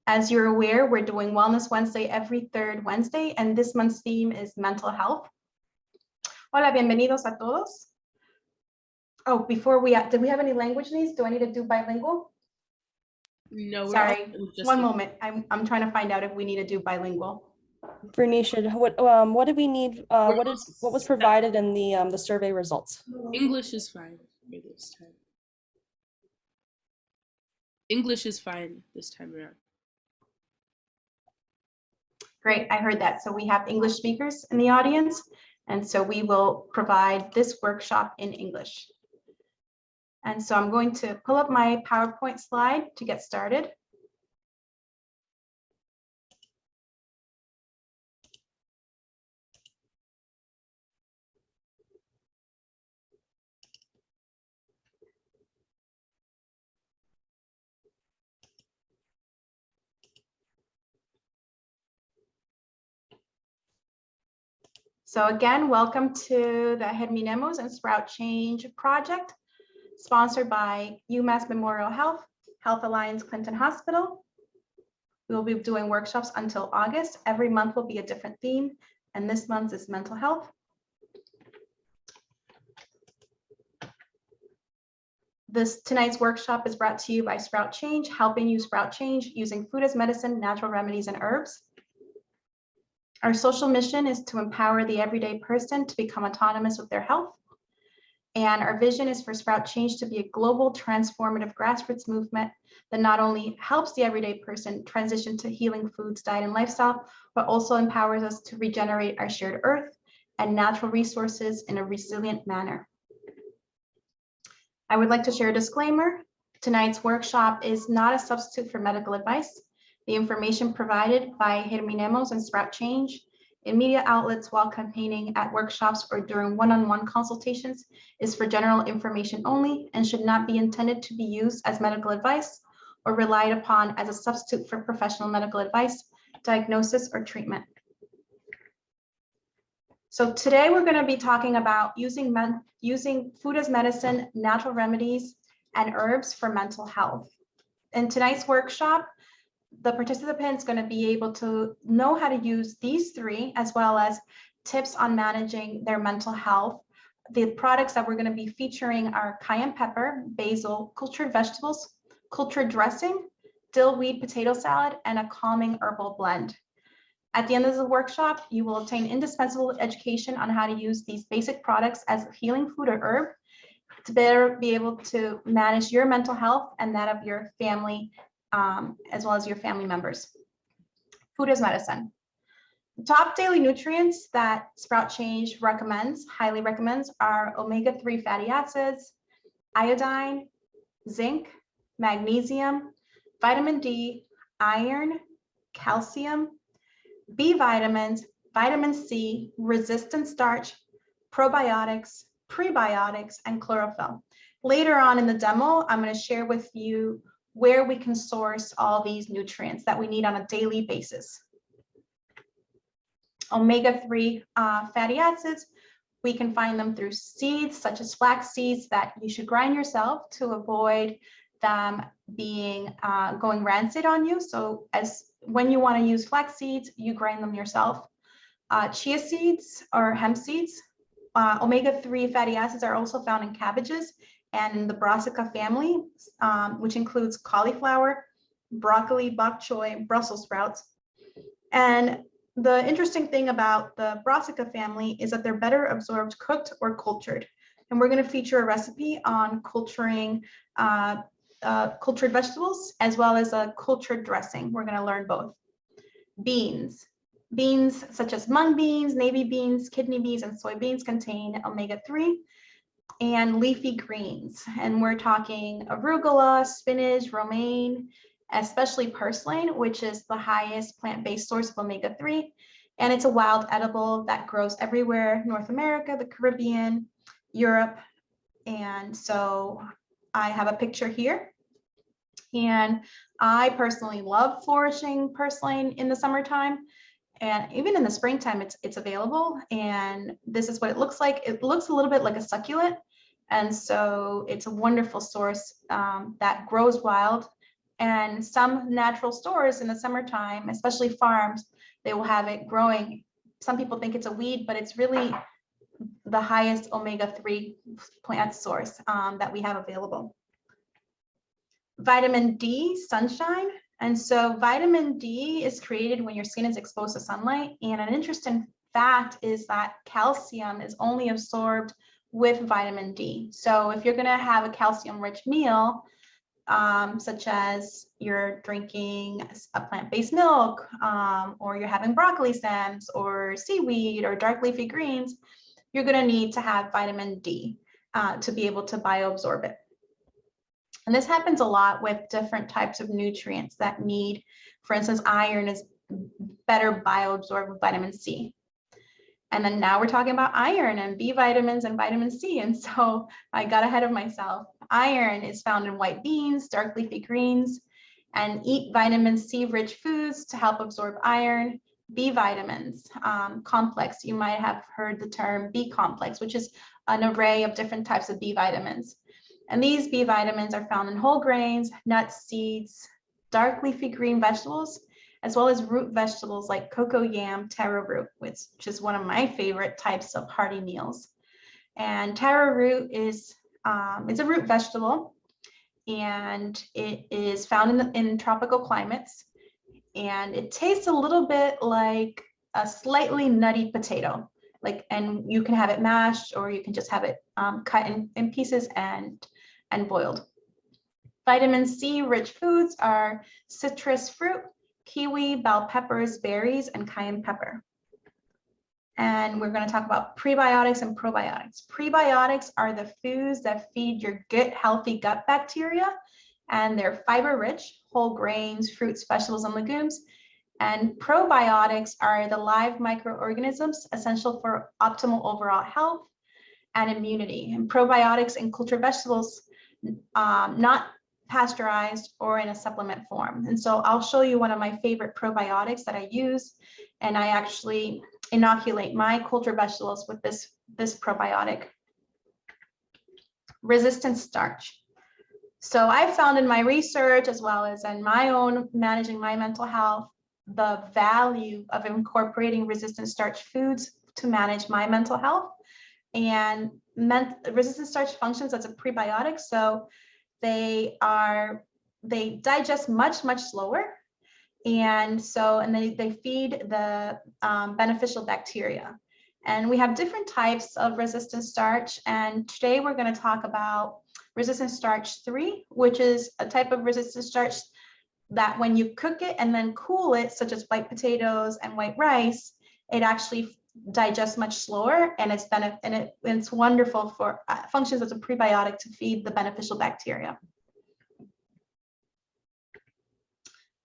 As you're aware, we're doing Wellness Wednesday every third Wednesday, and this month's theme is mental health. Hola, bienvenidos a todos. Oh, before did we have any language needs? Do I need to do bilingual? No, sorry, one moment. I'm trying to find out if we need to do bilingual. Bernicia, what did we need? What was provided in the survey results? English is fine for this time. English is fine this time around. Great, I heard that. So we have English speakers in the audience, and so we will provide this workshop in English. And so I'm going to pull up my PowerPoint slide to get started. So again, welcome to the Germinemos and Sprout Change project, sponsored by UMass Memorial Health, Health Alliance Clinton Hospital. We will be doing workshops until August. Every month will be a different theme, and this month is mental health. Tonight's workshop is brought to you by Sprout Change, helping you sprout change using food as medicine, natural remedies, and herbs. Our social mission is to empower the everyday person to become autonomous with their health. And our vision is for Sprout Change to be a global transformative grassroots movement that not only helps the everyday person transition to healing foods, diet, and lifestyle, but also empowers us to regenerate our shared earth and natural resources in a resilient manner. I would like to share a disclaimer. Tonight's workshop is not a substitute for medical advice. The information provided by Germinemos and Sprout Change in media outlets while campaigning at workshops or during one-on-one consultations is for general information only and should not be intended to be used as medical advice or relied upon as a substitute for professional medical advice, diagnosis, or treatment. So today we're going to be talking about using food as medicine, natural remedies, and herbs for mental health. In tonight's workshop, the participant's going to be able to know how to use these three, as well as tips on managing their mental health. The products that we're going to be featuring are cayenne pepper, basil, cultured vegetables, cultured dressing, dill weed potato salad, and a calming herbal blend. At the end of the workshop, you will obtain indispensable education on how to use these basic products as a healing food or herb to better be able to manage your mental health and that of your family, as well as your family members. Food as medicine. The top daily nutrients that Sprout Change highly recommends, are omega-3 fatty acids, iodine, zinc, magnesium, vitamin D, iron, calcium, B vitamins, vitamin C, resistant starch, probiotics, prebiotics, and chlorophyll. Later on in the demo, I'm going to share with you where we can source all these nutrients that we need on a daily basis. Omega-3 fatty acids, we can find them through seeds such as flax seeds that you should grind yourself to avoid them going rancid on you. So when you want to use flax seeds, you grind them yourself. Chia seeds or hemp seeds, omega-3 fatty acids are also found in cabbages and in the brassica family, which includes cauliflower, broccoli, bok choy, Brussels sprouts. And the interesting thing about the brassica family is that they're better absorbed cooked or cultured. And we're going to feature a recipe on culturing cultured vegetables as well as a cultured dressing. We're going to learn both. Beans such as mung beans, navy beans, kidney beans, and soybeans contain omega-3. And leafy greens, and we're talking arugula, spinach, romaine, especially purslane, which is the highest plant-based source of omega-3, and it's a wild edible that grows everywhere: North America, the Caribbean, Europe. And so I have a picture here, and I personally love foraging purslane in the summertime. And even in the springtime, it's available. And this is what it looks like. It looks a little bit like a succulent. And so it's a wonderful source that grows wild And some natural stores in the summertime, especially farms, they will have it growing. Some people think it's a weed, but it's really the highest omega-3 plant source that we have available. Vitamin D, sunshine. And so vitamin D is created when your skin is exposed to sunlight. And an interesting fact is that calcium is only absorbed with vitamin D. So if you're going to have a calcium-rich meal, such as you're drinking a plant-based milk, or you're having broccoli stems or seaweed or dark leafy greens, you're going to need to have vitamin D to be able to bioabsorb it. And this happens a lot with different types of nutrients that need, for instance, iron is better bioabsorbed with vitamin C. And then now we're talking about iron and B vitamins and vitamin C. And so I got ahead of myself. Iron is found in white beans, dark leafy greens, and eat vitamin C rich foods to help absorb iron. B vitamins complex, you might have heard the term B complex, which is an array of different types of B vitamins. And these B vitamins are found in whole grains, nuts, seeds, dark leafy green vegetables, as well as root vegetables like cocoa yam, taro root, which is one of my favorite types of hearty meals. And taro root is it's a root vegetable, and it is found in tropical climates. And it tastes a little bit like a slightly nutty potato, and you can have it mashed, or you can just have it cut in pieces and boiled. Vitamin C rich foods are citrus fruit, kiwi, bell peppers, berries, and cayenne pepper. And we're going to talk about prebiotics and probiotics. Prebiotics are the foods that feed your good, healthy gut bacteria, and they're fiber rich, whole grains, fruits, vegetables, and legumes. And probiotics are the live microorganisms essential for optimal overall health and immunity. And probiotics in cultured vegetables, not pasteurized or in a supplement form. And so I'll show you one of my favorite probiotics that I use, and I actually inoculate my cultured vegetables with this probiotic. Resistant starch. So I found in my research, as well as in my own managing my mental health, the value of incorporating resistant starch foods to manage my mental health. And resistant starch functions as a prebiotic, so they digest much slower, and they feed the beneficial bacteria. And we have different types of resistant starch, and today we're going to talk about resistant starch 3, which is a type of resistant starch that when you cook it and then cool it, such as white potatoes and white rice, it actually digests much slower, and it's wonderful for functions as a prebiotic to feed the beneficial bacteria.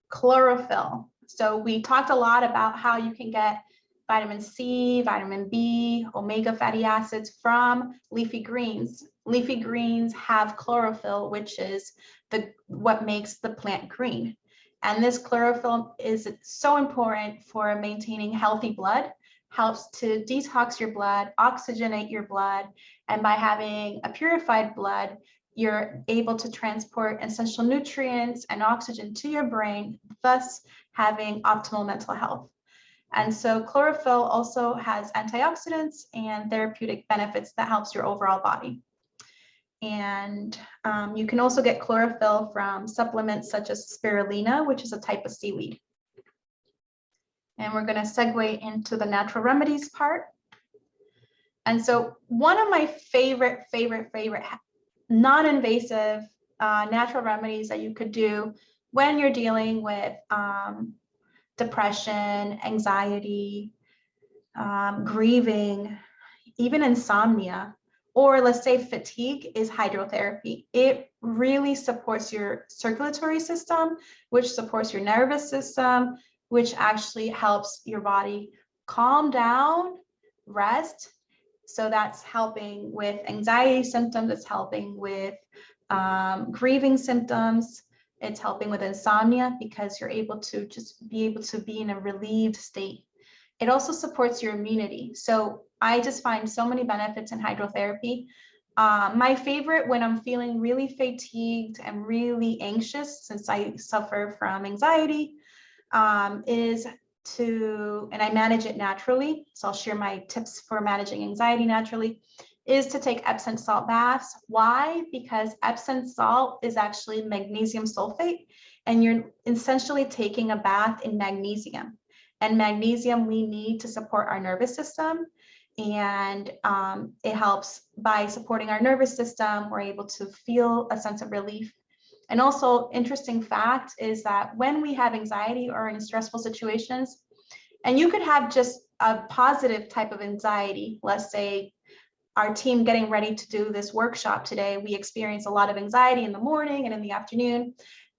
Chlorophyll. So we talked a lot about how you can get vitamin C, vitamin B, omega fatty acids from leafy greens. Leafy greens have chlorophyll, which is what makes the plant green. And this chlorophyll is so important for maintaining healthy blood, helps to detox your blood, oxygenate your blood, and by having a purified blood, you're able to transport essential nutrients and oxygen to your brain, thus having optimal mental health. And so chlorophyll also has antioxidants and therapeutic benefits that helps your overall body. And you can also get chlorophyll from supplements such as spirulina, which is a type of seaweed. And we're going to segue into the natural remedies part. And so one of my favorite non-invasive natural remedies that you could do when you're dealing with depression, anxiety, grieving, even insomnia, or let's say fatigue, is hydrotherapy. It really supports your circulatory system, which supports your nervous system, which actually helps your body calm down, rest. So that's helping with anxiety symptoms, it's helping with grieving symptoms, it's helping with insomnia because you're able to just be in a relieved state. It also supports your immunity. So I just find so many benefits in hydrotherapy. My favorite when I'm feeling really fatigued and really anxious, since I suffer from anxiety, is and I manage it naturally. So I'll share my tips for managing anxiety naturally, is to take Epsom salt baths. Why? Because Epsom salt is actually magnesium sulfate, and you're essentially taking a bath in magnesium. And magnesium we need to support our nervous system. And it helps by supporting our nervous system. We're able to feel a sense of relief. And also, interesting fact is that when we have anxiety or in stressful situations, and you could have just a positive type of anxiety, let's say our team getting ready to do this workshop today, we experience a lot of anxiety in the morning and in the afternoon.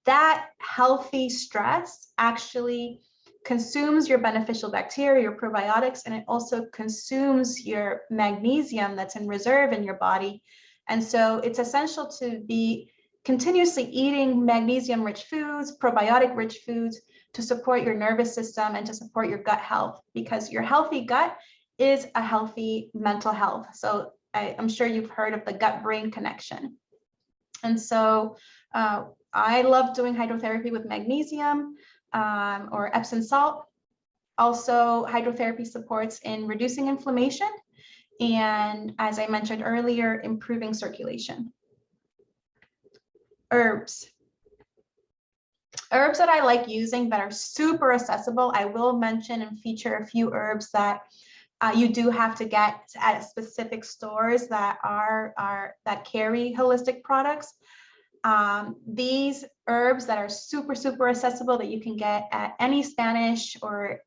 That healthy stress actually consumes your beneficial bacteria, your probiotics, and it also consumes your magnesium that's in reserve in your body. And so it's essential to be continuously eating magnesium-rich foods, probiotic-rich foods to support your nervous system and to support your gut health, because your healthy gut is a healthy mental health. So I'm sure you've heard of the gut-brain connection. And so I love doing hydrotherapy with magnesium or Epsom salt. Also, hydrotherapy supports in reducing inflammation and, as I mentioned earlier, improving circulation. Herbs that I like using that are super accessible. I will mention and feature a few herbs that you do have to get at specific stores that that carry holistic products. These herbs that are super accessible that you can get at any Spanish or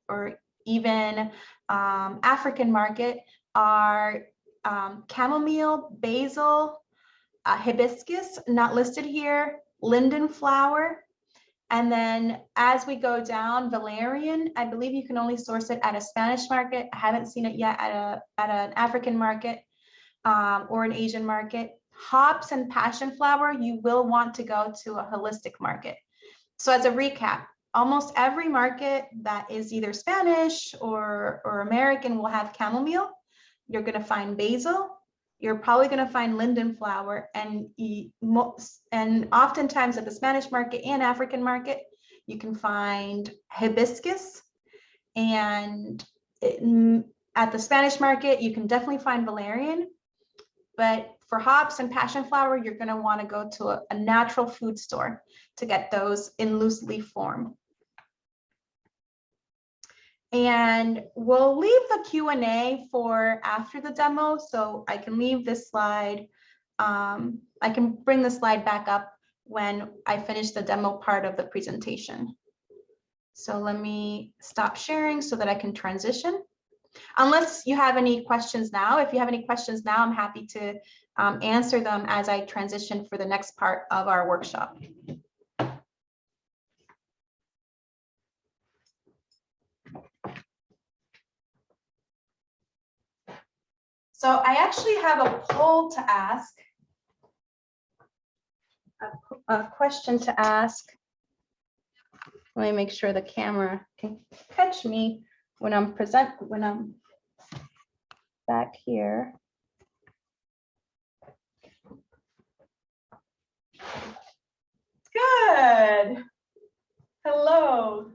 even African market are chamomile, basil, hibiscus, not listed here, linden flower. And then as we go down, valerian, I believe you can only source it at a Spanish market. I haven't seen it yet at an African market or an Asian market. Hops and passion flower, you will want to go to a holistic market. So as a recap, almost every market that is either Spanish or American will have chamomile. You're going to find basil. You're probably going to find linden flower, and oftentimes at the Spanish market and African market, you can find hibiscus. And at the Spanish market, you can definitely find valerian. But for hops and passion flower, you're going to want to go to a natural food store to get those in loose leaf form. And we'll leave the Q&A for after the demo, so I can leave this slide. I can bring the slide back up when I finish the demo part of the presentation. So let me stop sharing so that I can transition. Unless you have any questions now. If you have any questions now, I'm happy to answer them as I transition for the next part of our workshop. So I actually have a poll to ask, a question to ask. Let me make sure the camera can catch me when I'm back here. Good. Hello.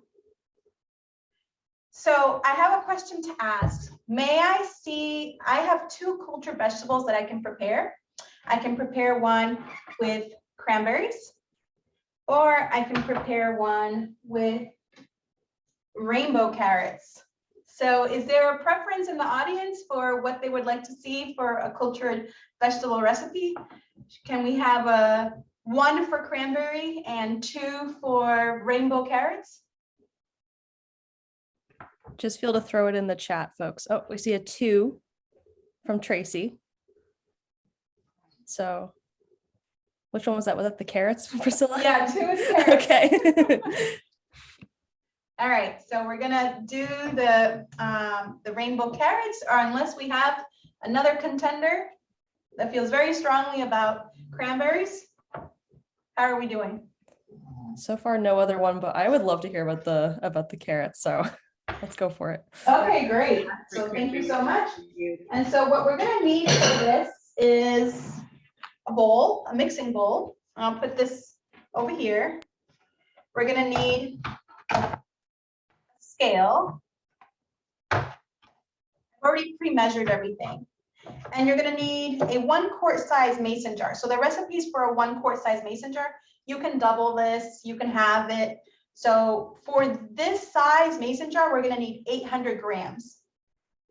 So I have a question to ask. I have two cultured vegetables that I can prepare. I can prepare one with cranberries, or I can prepare one with rainbow carrots. So is there a preference in the audience for what they would like to see for a cultured vegetable recipe? Can we have one for cranberry and two for rainbow carrots? Just feel to throw it in the chat, folks. Oh, we see a 2 from Tracy. So which one was that? Was that the carrots, Priscilla? Yeah, 2 is carrots. Okay. All right, so we're gonna do the rainbow carrots, or unless we have another contender that feels very strongly about cranberries. How are we doing? So far, no other one, but I would love to hear about the carrots. So let's go for it. Okay, great. So thank you so much. And so what we're gonna need for this is a bowl, a mixing bowl. I'll put this over here. We're gonna need a scale. I've already pre-measured everything. And you're gonna need a 1 quart size mason jar. So the recipes for a 1 quart size mason jar, you can double this, you can have it. So for this size mason jar, we're gonna need 800 grams.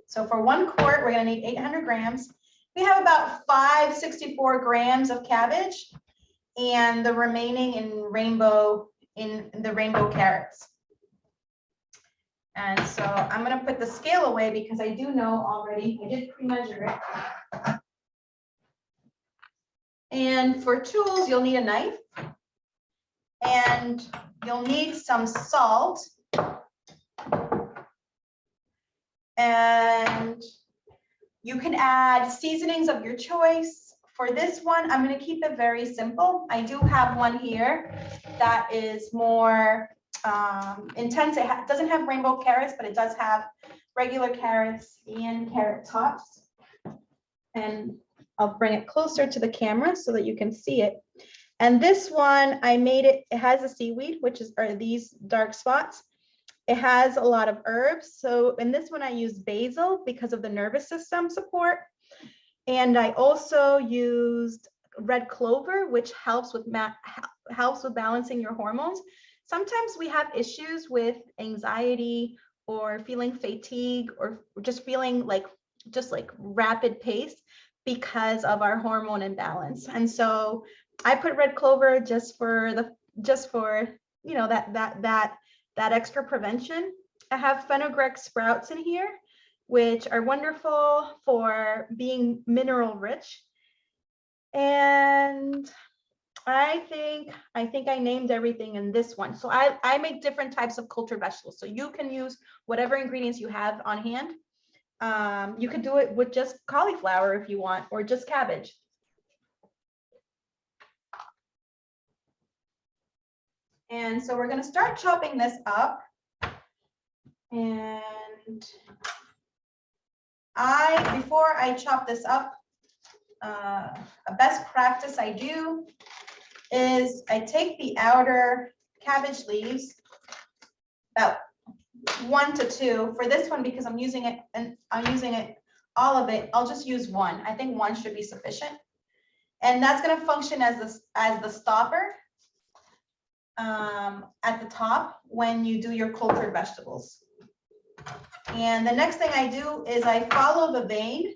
So for 1 quart, we're gonna need 800 grams. We have about 564 grams of cabbage and the remaining in the rainbow carrots. And so I'm gonna put the scale away because I do know already, I did pre-measure it. And for tools, you'll need a knife and you'll need some salt. And you can add seasonings of your choice. For this one, I'm gonna keep it very simple. I do have one here that is more intense. It doesn't have rainbow carrots, but it does have regular carrots and carrot tops. And I'll bring it closer to the camera so that you can see it. And this one, I made it, it has a seaweed, which are these dark spots. It has a lot of herbs. So in this one, I used basil because of the nervous system support. And I also used red clover, which helps with balancing your hormones. Sometimes we have issues with anxiety or feeling fatigue or just feeling like rapid pace because of our hormone imbalance. And so I put red clover just for you know that extra prevention. I have fenugreek sprouts in here, which are wonderful for being mineral rich. And I think I named everything in this one. So I make different types of cultured vegetables. So you can use whatever ingredients you have on hand. You could do it with just cauliflower if you want, or just cabbage. And so we're going to start chopping this up. And before I chop this up, a best practice I do is I take the outer cabbage leaves, about 1 to 2 for this one, because I'm using it all of it. I'll just use 1. I think 1 should be sufficient. And that's going to function as the stopper at the top when you do your cultured vegetables. And the next thing I do is I follow the vein.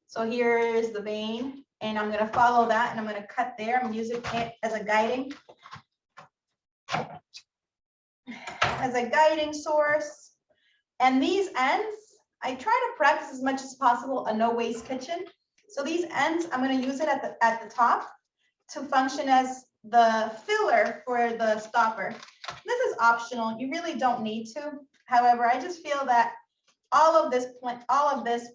So here is the vein, and I'm going to follow that, and I'm going to cut there. I'm using it as a guiding source. And these ends, I try to practice as much as possible a no waste kitchen. So these ends, I'm going to use it at the top to function as the filler for the stopper. This is optional. You really don't need to. However, I just feel that all of this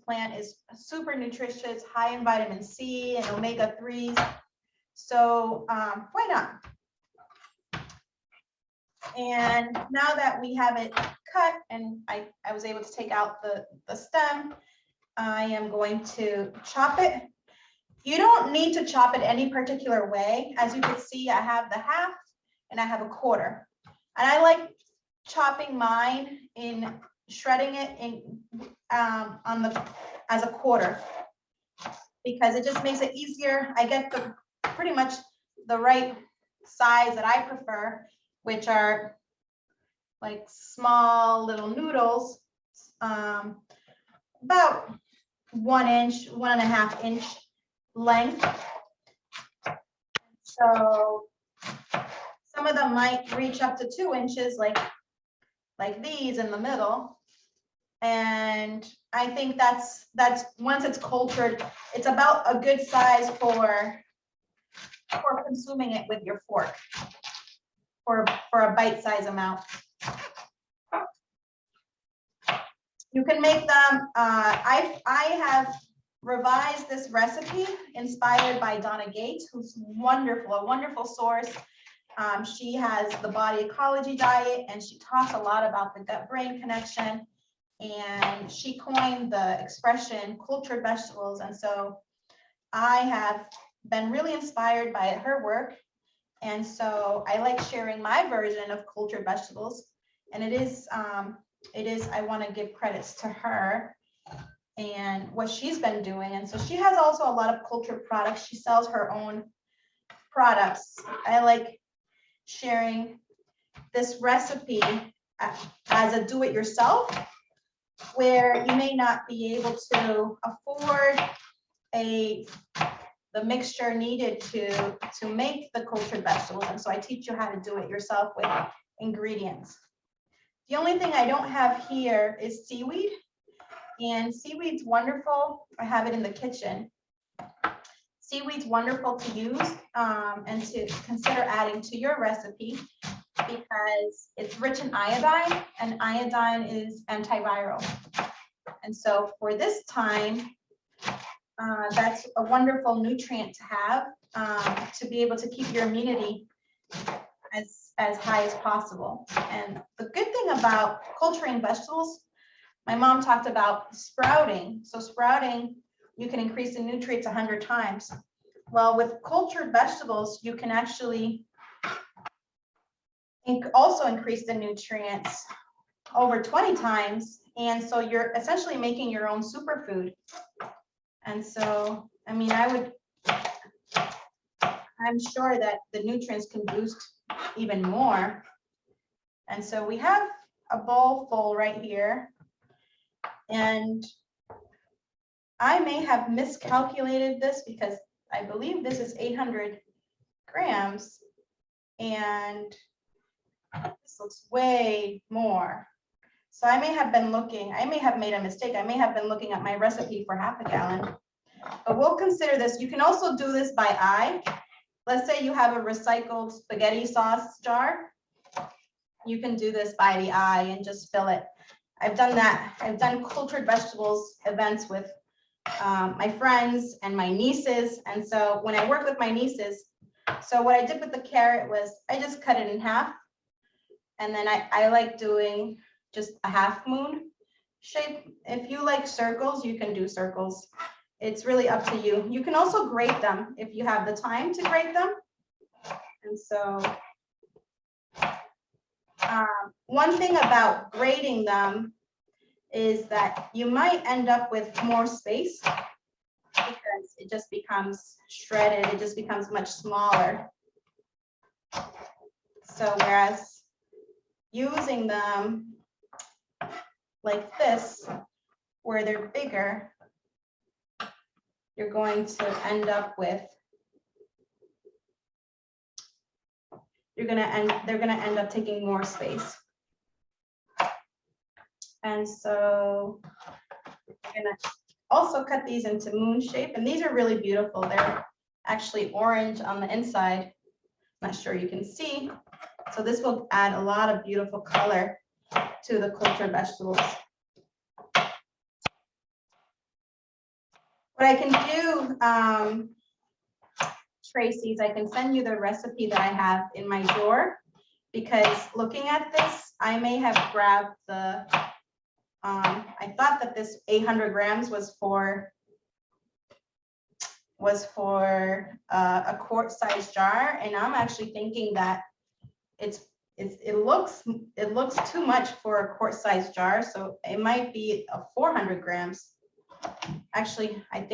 plant is super nutritious, high in vitamin C and omega-3s. So why not? And now that we have it cut and I was able to take out the stem, I am going to chop it. You don't need to chop it any particular way. As you can see, I have the half and I have a quarter. And I like chopping mine in shredding it in as a quarter, because it just makes it easier. I get pretty much the right size that I prefer, which are like small little noodles, about 1 inch, 1.5 inch length. So some of them might reach up to 2 inches, like these in the middle. And I think that's once it's cultured, it's about a good size for consuming it with your fork for a bite-size amount. You can make them, I have revised this recipe inspired by Donna Gates, who's wonderful, a wonderful source. She has the Body Ecology Diet, and she talks a lot about the gut-brain connection. And she coined the expression cultured vegetables. And so I have been really inspired by her work. And so I like sharing my version of cultured vegetables. And it is, I want to give credits to her and what she's been doing. And so she has also a lot of cultured products. She sells her own products. I like sharing this recipe as a do-it-yourself, where you may not be able to afford the mixture needed to make the cultured vegetables. And so I teach you how to do it yourself with ingredients. The only thing I don't have here is seaweed, and seaweed's wonderful. I have it in the kitchen. Seaweed's wonderful to use and to consider adding to your recipe because it's rich in iodine, and iodine is antiviral. And so for this time, that's a wonderful nutrient to have to be able to keep your immunity as high as possible. And the good thing about culturing vegetables, my mom talked about sprouting. So sprouting, you can increase the nutrients 100 times. Well, with cultured vegetables, you can actually also increase the nutrients over 20 times. And so you're essentially making your own superfood. And so, I mean, I'm sure that the nutrients can boost even more. And so we have a bowl full right here. And I may have miscalculated this because I believe this is 800 grams. And this looks way more. So I may have been looking, I may have made a mistake. I may have been looking at my recipe for half a gallon. But we'll consider this. You can also do this by eye. Let's say you have a recycled spaghetti sauce jar. You can do this by the eye and just fill it. I've done that. I've done cultured vegetables events with my friends and my nieces. And so when I work with my nieces, so what I did with the carrot was I just cut it in half. And then I like doing just a half moon shape. If you like circles, you can do circles. It's really up to you. You can also grate them if you have the time to grate them. And so one thing about grating them is that you might end up with more space because it just becomes shredded. It just becomes much smaller. So whereas using them like this, where they're bigger, you're going to end up with, they're gonna end up taking more space. And so I'm gonna also cut these into moon shape, and these are really beautiful. They're actually orange on the inside. Not sure you can see. So this will add a lot of beautiful color to the cultured vegetables. What I can do, Tracy, is I can send you the recipe that I have in my drawer, because looking at this, I may have grabbed the, I thought that this 800 grams was for a quart size jar, and I'm actually thinking that it looks too much for a quart size jar, so it might be a 400 grams. Actually, I'm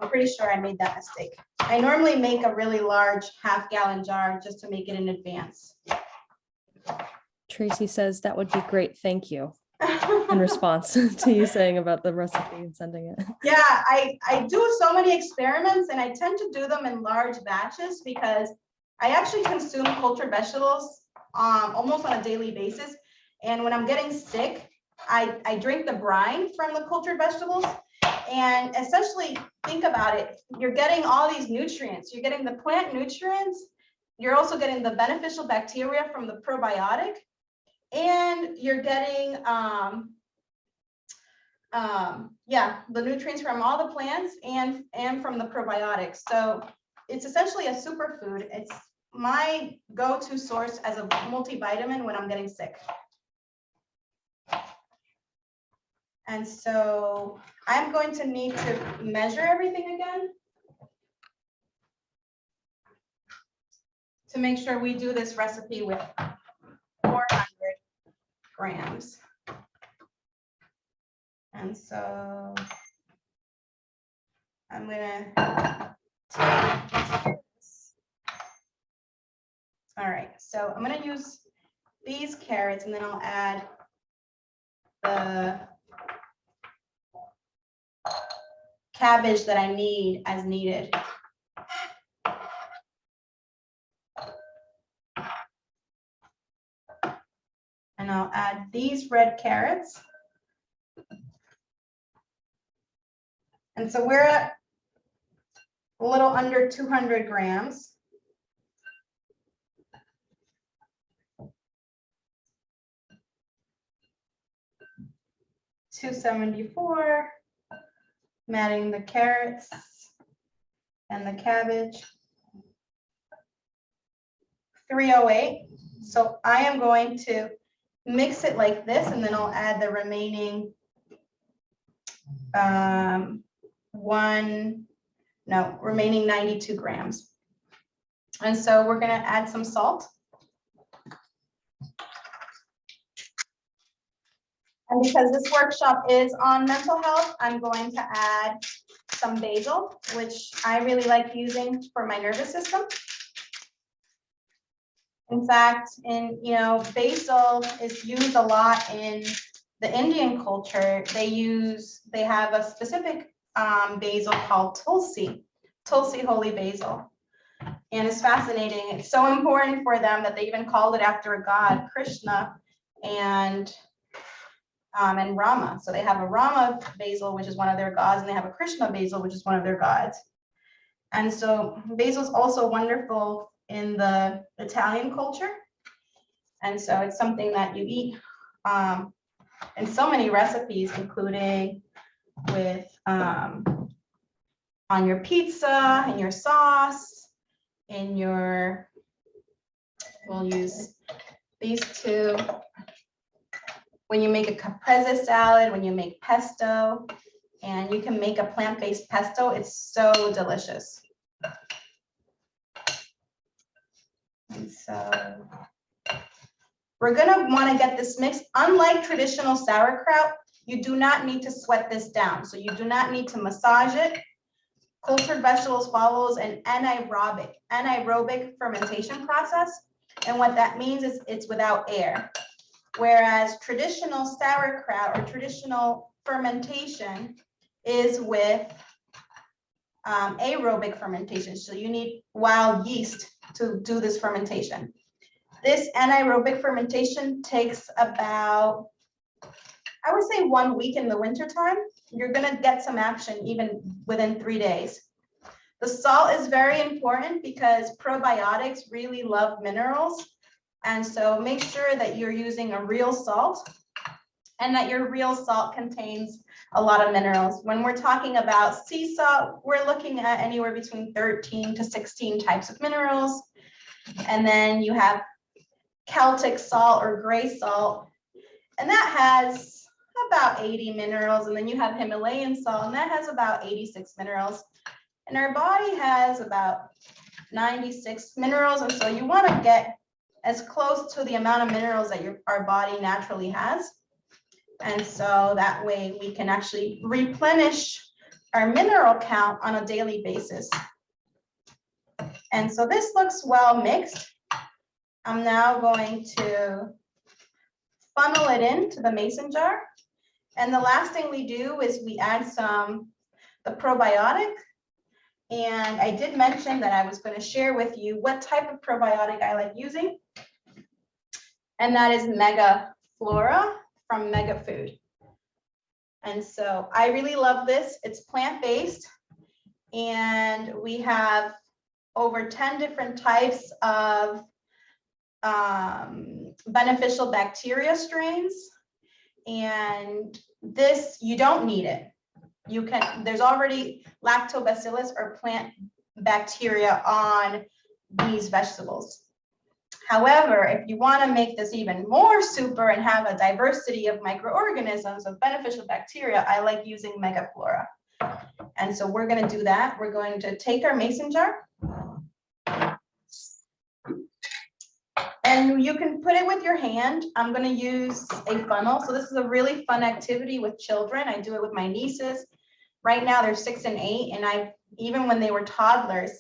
pretty sure I made that mistake. I normally make a really large half-gallon jar just to make it in advance. Tracy says that would be great. Thank you. In response to you saying about the recipe and sending it. Yeah, I do so many experiments, and I tend to do them in large batches because I actually consume cultured vegetables almost on a daily basis. And when I'm getting sick, I drink the brine from the cultured vegetables. And essentially, think about it. You're getting all these nutrients. You're getting the plant nutrients. You're also getting the beneficial bacteria from the probiotic. And you're getting, the nutrients from all the plants and from the probiotics. So it's essentially a superfood. It's my go-to source as a multivitamin when I'm getting sick. And so I'm going to need to measure everything again to make sure we do this recipe with 400 grams. And so I'm gonna take this. All right, so I'm gonna use these carrots and then I'll add the cabbage that I need as needed. And I'll add these red carrots. And so we're at a little under 200 grams. $274. I'm adding the carrots and the cabbage. $308. So I am going to mix it like this, and then I'll add the remaining remaining 92 grams. And so we're going to add some salt. And because this workshop is on mental health, I'm going to add some basil, which I really like using for my nervous system. In fact, basil is used a lot in the Indian culture. They have a specific basil called tulsi holy basil. And it's fascinating. It's so important for them that they even called it after a god, Krishna and Rama. So they have a Rama basil, which is one of their gods, and they have a Krishna basil, which is one of their gods. And so basil is also wonderful in the Italian culture. And so it's something that you eat in so many recipes, including with on your pizza, in your sauce, we'll use these two. When you make a caprese salad, when you make pesto, and you can make a plant-based pesto, it's so delicious. And so we're gonna wanna get this mixed. Unlike traditional sauerkraut, you do not need to sweat this down. So you do not need to massage it. Cultured vegetables follows an anaerobic fermentation process. And what that means is it's without air. Whereas traditional sauerkraut or traditional fermentation is with aerobic fermentation. So you need wild yeast to do this fermentation. This anaerobic fermentation takes about, I would say, 1 week in the wintertime. You're gonna get some action even within 3 days. The salt is very important because probiotics really love minerals. And so make sure that you're using a real salt and that your real salt contains a lot of minerals. When we're talking about sea salt, we're looking at anywhere between 13 to 16 types of minerals. And then you have Celtic salt or gray salt, and that has about 80 minerals. And then you have Himalayan salt, and that has about 86 minerals. And our body has about 96 minerals. And so you want to get as close to the amount of minerals that our body naturally has. And so that way we can actually replenish our mineral count on a daily basis. And so this looks well mixed. I'm now going to funnel it into the mason jar. And the last thing we do is we add the probiotic. And I did mention that I was going to share with you what type of probiotic I like using. And that is Mega Flora from Mega Food. And so I really love this. It's plant-based. And we have over 10 different types of beneficial bacteria strains. And this, you don't need it. There's already lactobacillus or plant bacteria on these vegetables. However, if you want to make this even more super and have a diversity of microorganisms of beneficial bacteria, I like using Megaflora. And so we're going to do that. We're going to take our mason jar. And you can put it with your hand. I'm going to use a funnel. So this is a really fun activity with children. I do it with my nieces. Right now they're 6 and 8, and even when they were toddlers,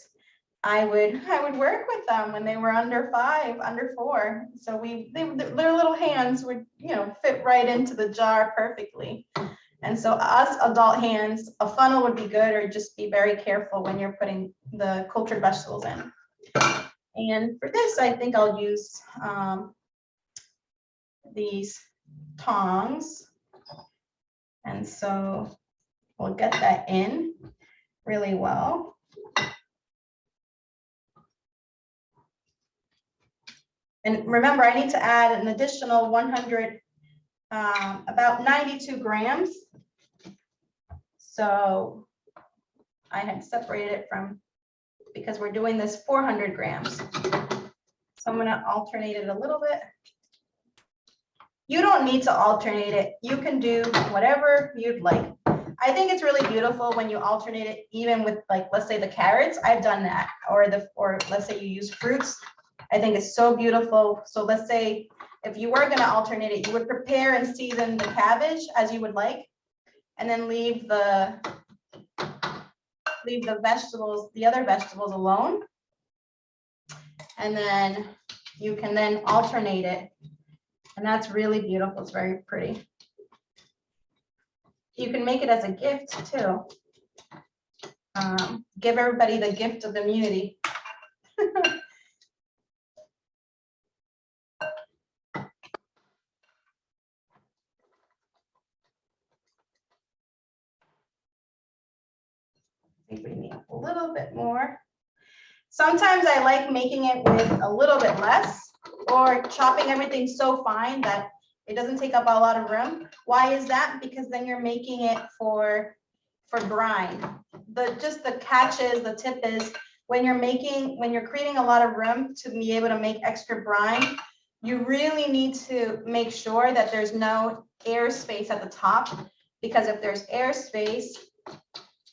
I would work with them when they were under 5, under 4. So their little hands would, fit right into the jar perfectly. And so us adult hands, a funnel would be good, or just be very careful when you're putting the cultured vegetables in. And for this, I think I'll use these tongs. And so we'll get that in really well. And remember, I need to add an additional 100, about 92 grams. So I had separated it from, because we're doing this 400 grams. So I'm gonna alternate it a little bit. You don't need to alternate it. You can do whatever you'd like. I think it's really beautiful when you alternate it, even with, like, let's say the carrots. I've done that, or let's say you use fruits. I think it's so beautiful. So let's say if you were gonna alternate it, you would prepare and season the cabbage as you would like, and then leave the vegetables, the other vegetables alone. And then you can then alternate it. And that's really beautiful. It's very pretty. You can make it as a gift too. Give everybody the gift of immunity. I think we need a little bit more. Sometimes I like making it with a little bit less, or chopping everything so fine that it doesn't take up a lot of room. Why is that? Because then you're making it for brine. The catch is, the tip is, when you're creating a lot of room to be able to make extra brine, you really need to make sure that there's no air space at the top, because if there's air space,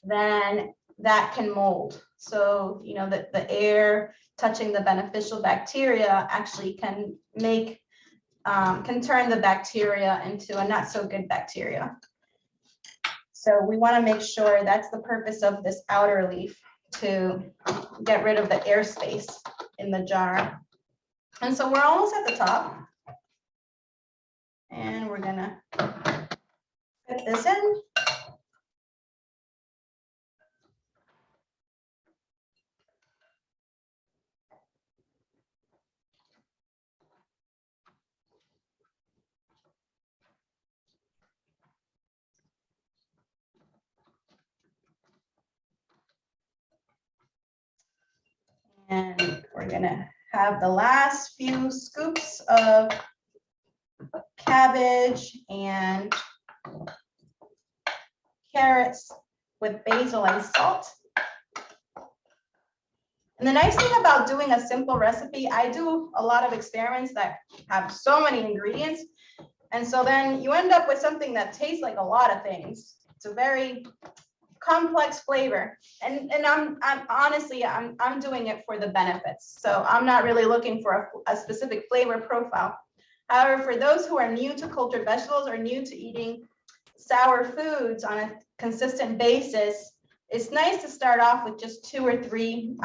then that can mold. So, the air touching the beneficial bacteria actually can turn the bacteria into a not so good bacteria. So we want to make sure that's the purpose of this outer leaf, to get rid of the airspace in the jar. And so we're almost at the top. And we're gonna put this in. And we're gonna have the last few scoops of cabbage and carrots with basil and salt. And the nice thing about doing a simple recipe, I do a lot of experiments that have so many ingredients. And so then you end up with something that tastes like a lot of things. It's a very complex flavor. And I'm honestly, I'm doing it for the benefits. So I'm not really looking for a specific flavor profile. However, for those who are new to cultured vegetables or new to eating sour foods on a consistent basis, it's nice to start off with just two or three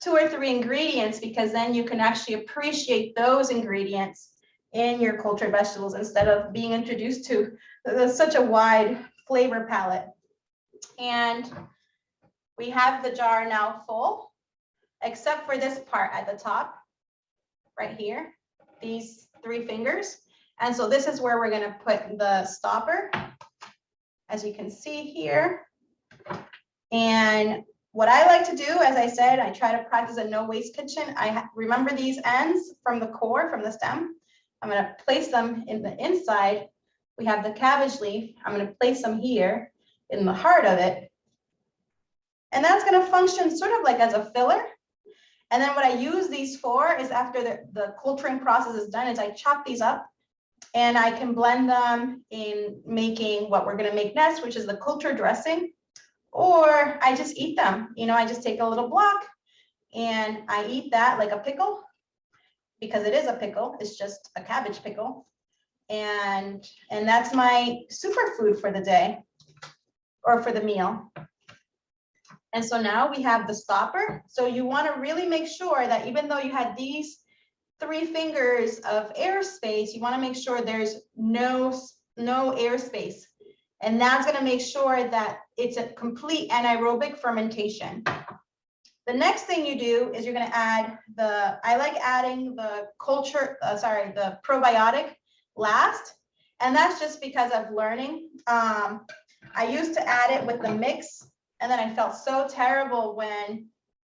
ingredients, because then you can actually appreciate those ingredients in your cultured vegetables instead of being introduced to such a wide flavor palette. And we have the jar now full, except for this part at the top, right here, these 3 fingers. And so this is where we're going to put the stopper, as you can see here. And what I like to do, as I said, I try to practice a no waste kitchen. I remember these ends from the core, from the stem. I'm going to place them in the inside. We have the cabbage leaf. I'm going to place them here in the heart of it. And that's going to function sort of like as a filler. And then what I use these for is after the culturing process is done is I chop these up and I can blend them in making what we're gonna make next, which is the culture dressing, or I just eat them. You know, I just take a little block and I eat that like a pickle, because it is a pickle, it's just a cabbage pickle. And that's my superfood for the day or for the meal. And so now we have the stopper. So you want to really make sure that even though you had these 3 fingers of airspace, you want to make sure there's no airspace. And that's going to make sure that it's a complete anaerobic fermentation. The next thing you do is you're going to add I like adding the the probiotic last. And that's just because of learning. I used to add it with the mix, and then I felt so terrible when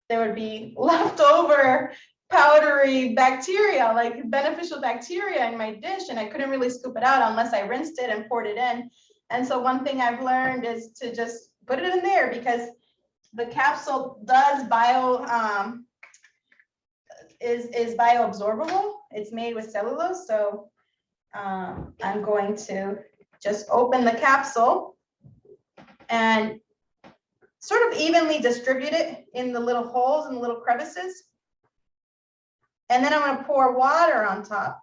there would be leftover powdery bacteria, like beneficial bacteria in my dish, and I couldn't really scoop it out unless I rinsed it and poured it in. And so one thing I've learned is to just put it in there, because the capsule does is bioabsorbable. It's made with cellulose. So I'm going to just open the capsule and sort of evenly distribute it in the little holes and the little crevices. And then I'm going to pour water on top.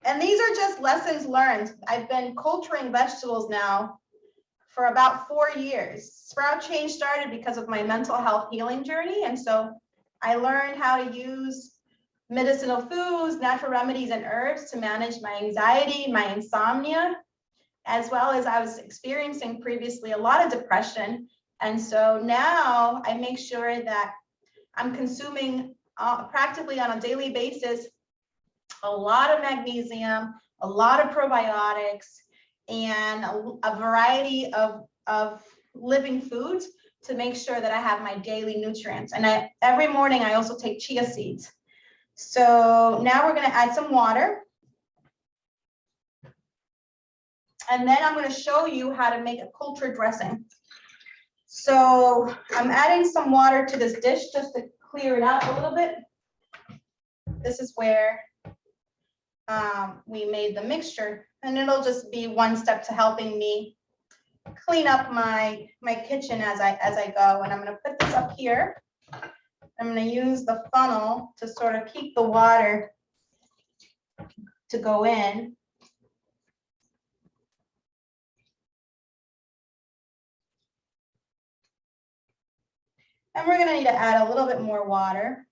And these are just lessons learned. I've been culturing vegetables now for about 4 years. Sprout Change started because of my mental health healing journey. And so I learned how to use medicinal foods, natural remedies, and herbs to manage my anxiety, my insomnia, as well as I was experiencing previously a lot of depression. And so now I make sure that I'm consuming practically on a daily basis a lot of magnesium, a lot of probiotics, and a variety of living foods to make sure that I have my daily nutrients. And every morning I also take chia seeds. So now we're going to add some water. And then I'm going to show you how to make a culture dressing. So I'm adding some water to this dish just to clear it out a little bit. This is where we made the mixture, and it'll just be one step to helping me clean up my kitchen as I go. And I'm going to put this up here. I'm going to use the funnel to sort of keep the water to go in. And we're going to need to add a little bit more water.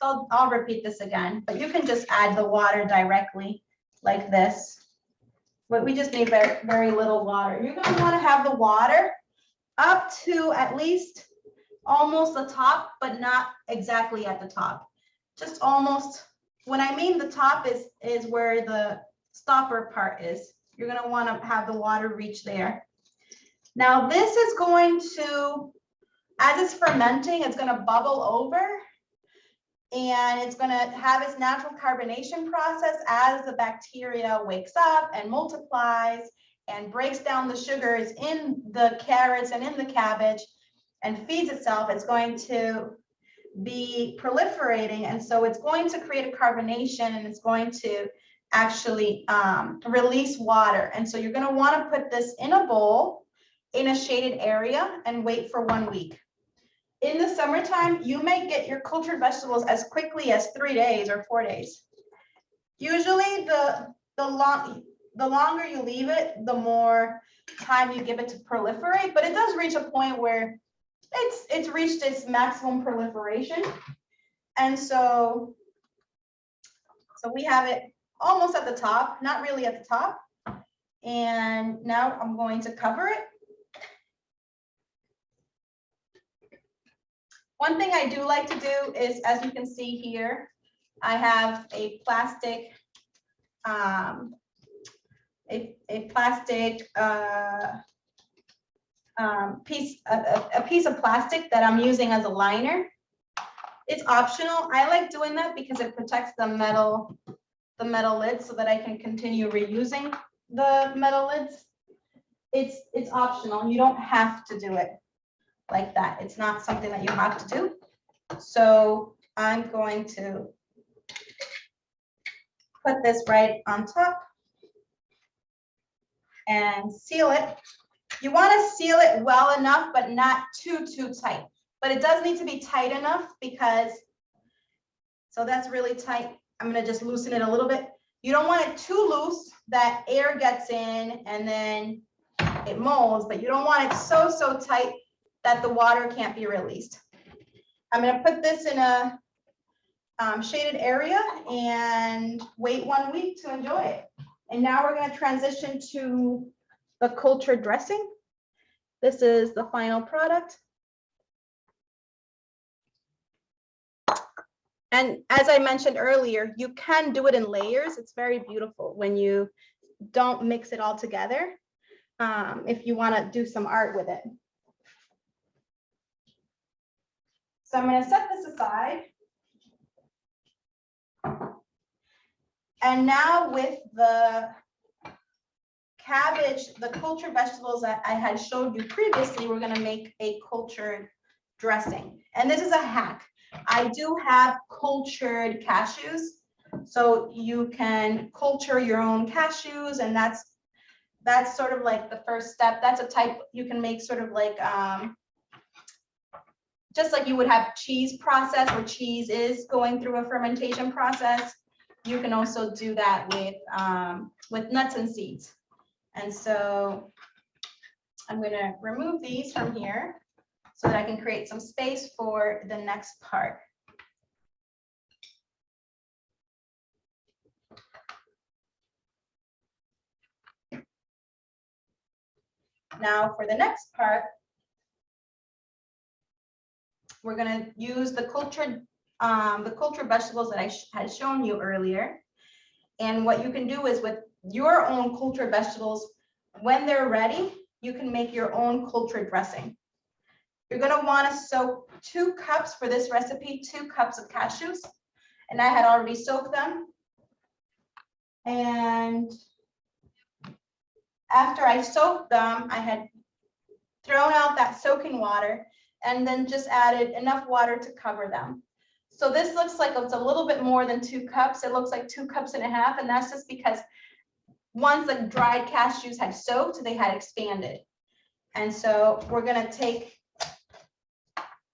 So I'll repeat this again, but you can just add the water directly like this. But we just need very, very little water. You're going to want to have the water up to at least almost the top, but not exactly at the top. Just almost. When I mean the top is where the stopper part is. You're going to want to have the water reach there. Now this is going to, as it's fermenting, it's going to bubble over. And it's going to have its natural carbonation process as the bacteria wakes up and multiplies and breaks down the sugars in the carrots and in the cabbage and feeds itself. It's going to be proliferating. And so it's going to create a carbonation, and it's going to actually release water. And so you're going to want to put this in a bowl in a shaded area and wait for 1 week. In the summertime, you may get your cultured vegetables as quickly as 3 days or 4 days. Usually the longer you leave it, the more time you give it to proliferate, but it does reach a point where it's reached its maximum proliferation. And so we have it almost at the top, not really at the top. And now I'm going to cover it. One thing I do like to do is, as you can see here, I have a plastic, piece of plastic that I'm using as a liner. It's optional. I like doing that because it protects the metal lid so that I can continue reusing the metal lids. It's optional. You don't have to do it. like that. It's not something that you have to do. So I'm going to put this right on top and seal it. You want to seal it well enough, but not too tight. But it does need to be tight enough because, so that's really tight. I'm going to just loosen it a little bit. You don't want it too loose that air gets in and then it molds, but you don't want it so tight that the water can't be released. I'm going to put this in a shaded area and wait 1 week to enjoy it. And now we're going to transition to the cultured dressing. This is the final product. And as I mentioned earlier, you can do it in layers. It's very beautiful when you don't mix it all together, if you want to do some art with it. So I'm going to set this aside. And now with the cabbage, the cultured vegetables that I had showed you previously, we're going to make a cultured dressing. And this is a hack. I do have cultured cashews, so you can culture your own cashews, and that's sort of like the first step. That's a type you can make, sort of like just like you would have cheese process, where cheese is going through a fermentation process. You can also do that with nuts and seeds. And so I'm going to remove these from here so that I can create some space for the next part. Now for the next part, we're going to use the cultured vegetables that I had shown you earlier. And what you can do is with your own cultured vegetables, when they're ready, you can make your own cultured dressing. You're going to want to soak 2 cups for this recipe, 2 cups of cashews. And I had already soaked them. And after I soaked them, I had thrown out that soaking water and then just added enough water to cover them. So this looks like it's a little bit more than 2 cups. It looks like 2.5 cups, and that's just because once the dried cashews had soaked, they had expanded. And so we're going to take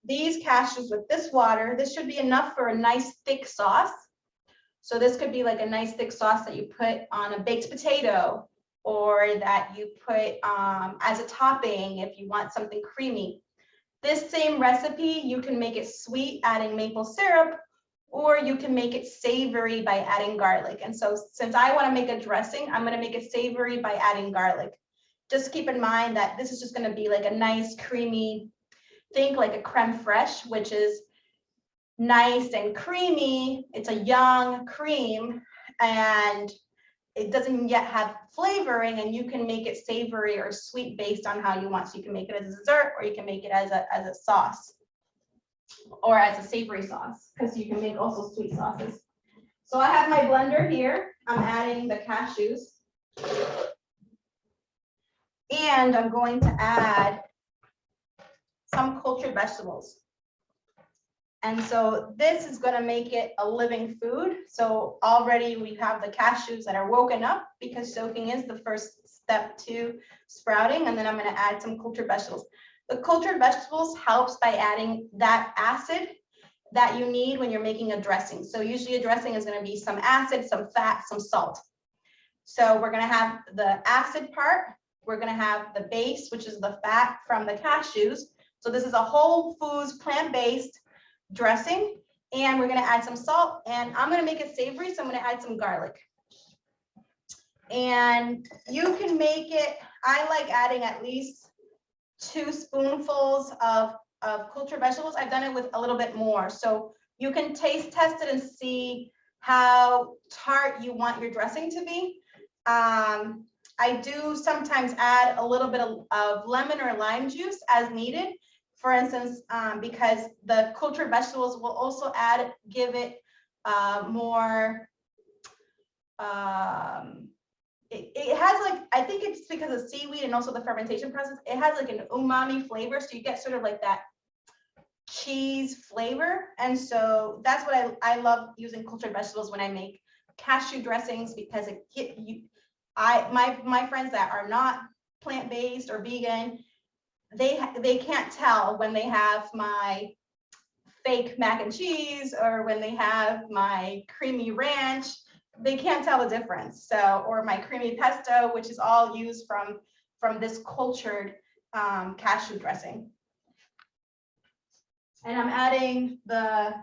these cashews with this water. This should be enough for a nice thick sauce. So this could be like a nice thick sauce that you put on a baked potato, or that you put as a topping if you want something creamy. This same recipe, you can make it sweet, adding maple syrup, or you can make it savory by adding garlic. And so since I want to make a dressing, I'm going to make it savory by adding garlic. Just keep in mind that this is just going to be like a nice creamy, think like a creme fraiche, which is nice and creamy. It's a young cream and it doesn't yet have flavoring, and you can make it savory or sweet based on how you want. So you can make it as a dessert, or you can make it as a sauce, or as a savory sauce, because you can make also sweet sauces. So I have my blender here. I'm adding the cashews. And I'm going to add some cultured vegetables. And so this is going to make it a living food. So already we have the cashews that are woken up, because soaking is the first step to sprouting. And then I'm going to add some cultured vegetables. The cultured vegetables helps by adding that acid that you need when you're making a dressing. So usually a dressing is going to be some acid, some fat, some salt. So we're going to have the acid part. We're going to have the base, which is the fat from the cashews. So this is a whole foods, plant-based dressing. And we're going to add some salt, and I'm going to make it savory. So I'm going to add some garlic. And you can make it, I like adding at least 2 spoonfuls of cultured vegetables. I've done it with a little bit more. So you can taste test it and see how tart you want your dressing to be. I do sometimes add a little bit of lemon or lime juice as needed. For instance, because the cultured vegetables will also give it more it has like, I think it's because of seaweed and also the fermentation process, it has like an umami flavor. So you get sort of like that cheese flavor. And so that's what I love using cultured vegetables when I make cashew dressings, because it get you, my friends that are not plant-based or vegan, they can't tell when they have my fake mac and cheese or when they have my creamy ranch. They can't tell the difference. So, or my creamy pesto, which is all used from this cultured cashew dressing. And I'm adding the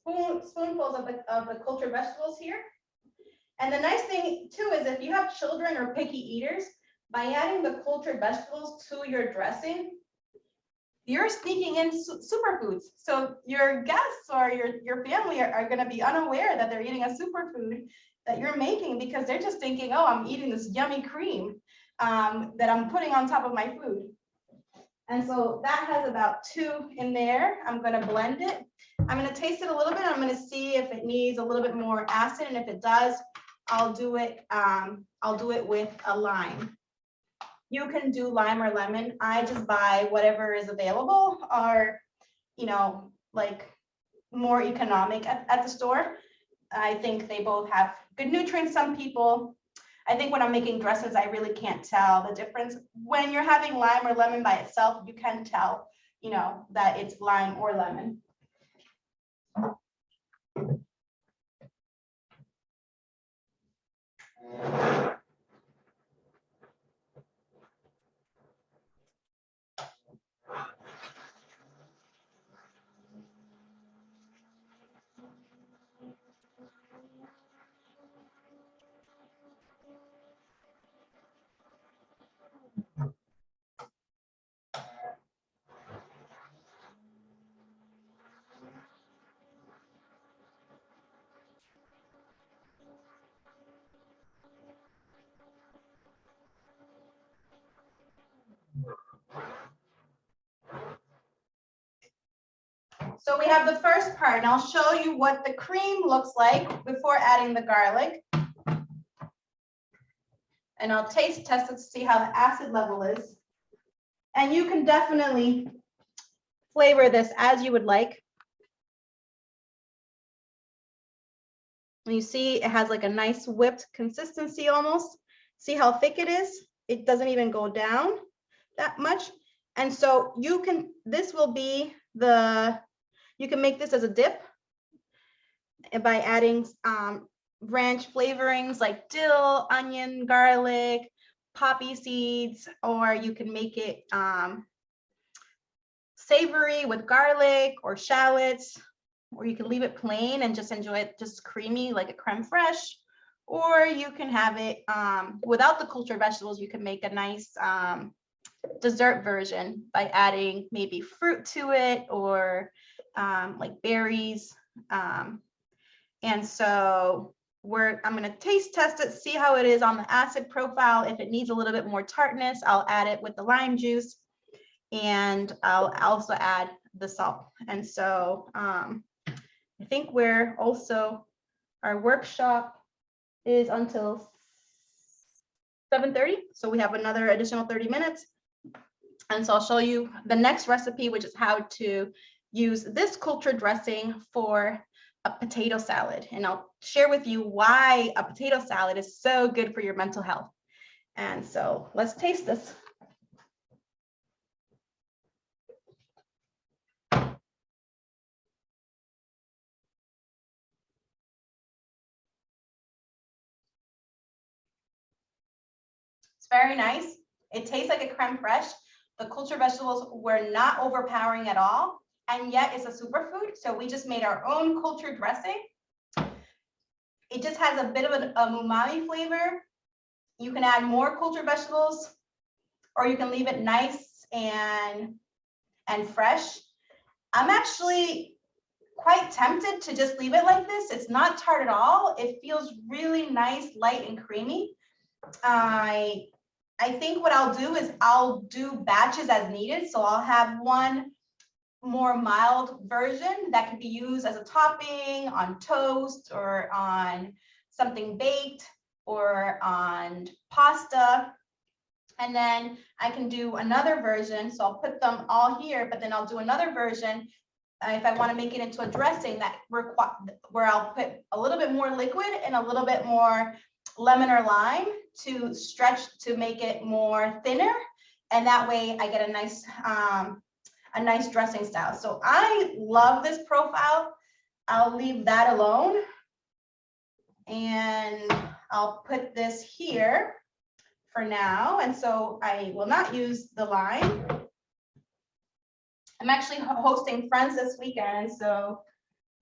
spoonfuls of the cultured vegetables here. And the nice thing too is if you have children or picky eaters, by adding the cultured vegetables to your dressing, you're sneaking in superfoods. So your guests or your family are going to be unaware that they're eating a superfood that you're making, because they're just thinking, oh, I'm eating this yummy cream that I'm putting on top of my food. And so that has about 2 in there. I'm going to blend it. I'm going to taste it a little bit. I'm going to see if it needs a little bit more acid, and if it does, I'll do it with a lime. You can do lime or lemon. I just buy whatever is available, or, you know, like more economic at the store. I think they both have good nutrients. Some people, I think when I'm making dressings, I really can't tell the difference. When you're having lime or lemon by itself, you can tell, you know, that it's lime or lemon. So we have the first part, and I'll show you what the cream looks like before adding the garlic. And I'll taste test it to see how the acid level is. And you can definitely flavor this as you would like. And you see it has like a nice whipped consistency almost. See how thick it is? It doesn't even go down that much. And so you can, this will be the, you can make this as a dip by adding ranch flavorings like dill, onion, garlic, poppy seeds, or you can make it savory with garlic or shallots, or you can leave it plain and just enjoy it just creamy like a creme fraiche, or you can have it without the cultured vegetables. You can make a nice dessert version by adding maybe fruit to it, or like berries. And so I'm going to taste test it, see how it is on the acid profile. If it needs a little bit more tartness, I'll add it with the lime juice, and I'll also add the salt. And so I think we're also, our workshop is until 7:30. So we have another additional 30 minutes. And so I'll show you the next recipe, which is how to use this cultured dressing for a potato salad. And I'll share with you why a potato salad is so good for your mental health. And so let's taste this. It's very nice. It tastes like a creme fraiche. The cultured vegetables were not overpowering at all, and yet it's a superfood. So we just made our own cultured dressing. It just has a bit of an umami flavor. You can add more cultured vegetables, or you can leave it nice and fresh. I'm actually quite tempted to just leave it like this. It's not tart at all. It feels really nice, light and creamy. I think what I'll do is I'll do batches as needed. So I'll have one more mild version that can be used as a topping on toast or on something baked. or on pasta. And then I can do another version. So I'll put them all here, but then I'll do another version if I want to make it into a dressing that where I'll put a little bit more liquid and a little bit more lemon or lime to stretch to make it more thinner. And that way I get a nice dressing style. So I love this profile. I'll leave that alone. And I'll put this here for now. And so I will not use the lime. I'm actually hosting friends this weekend. So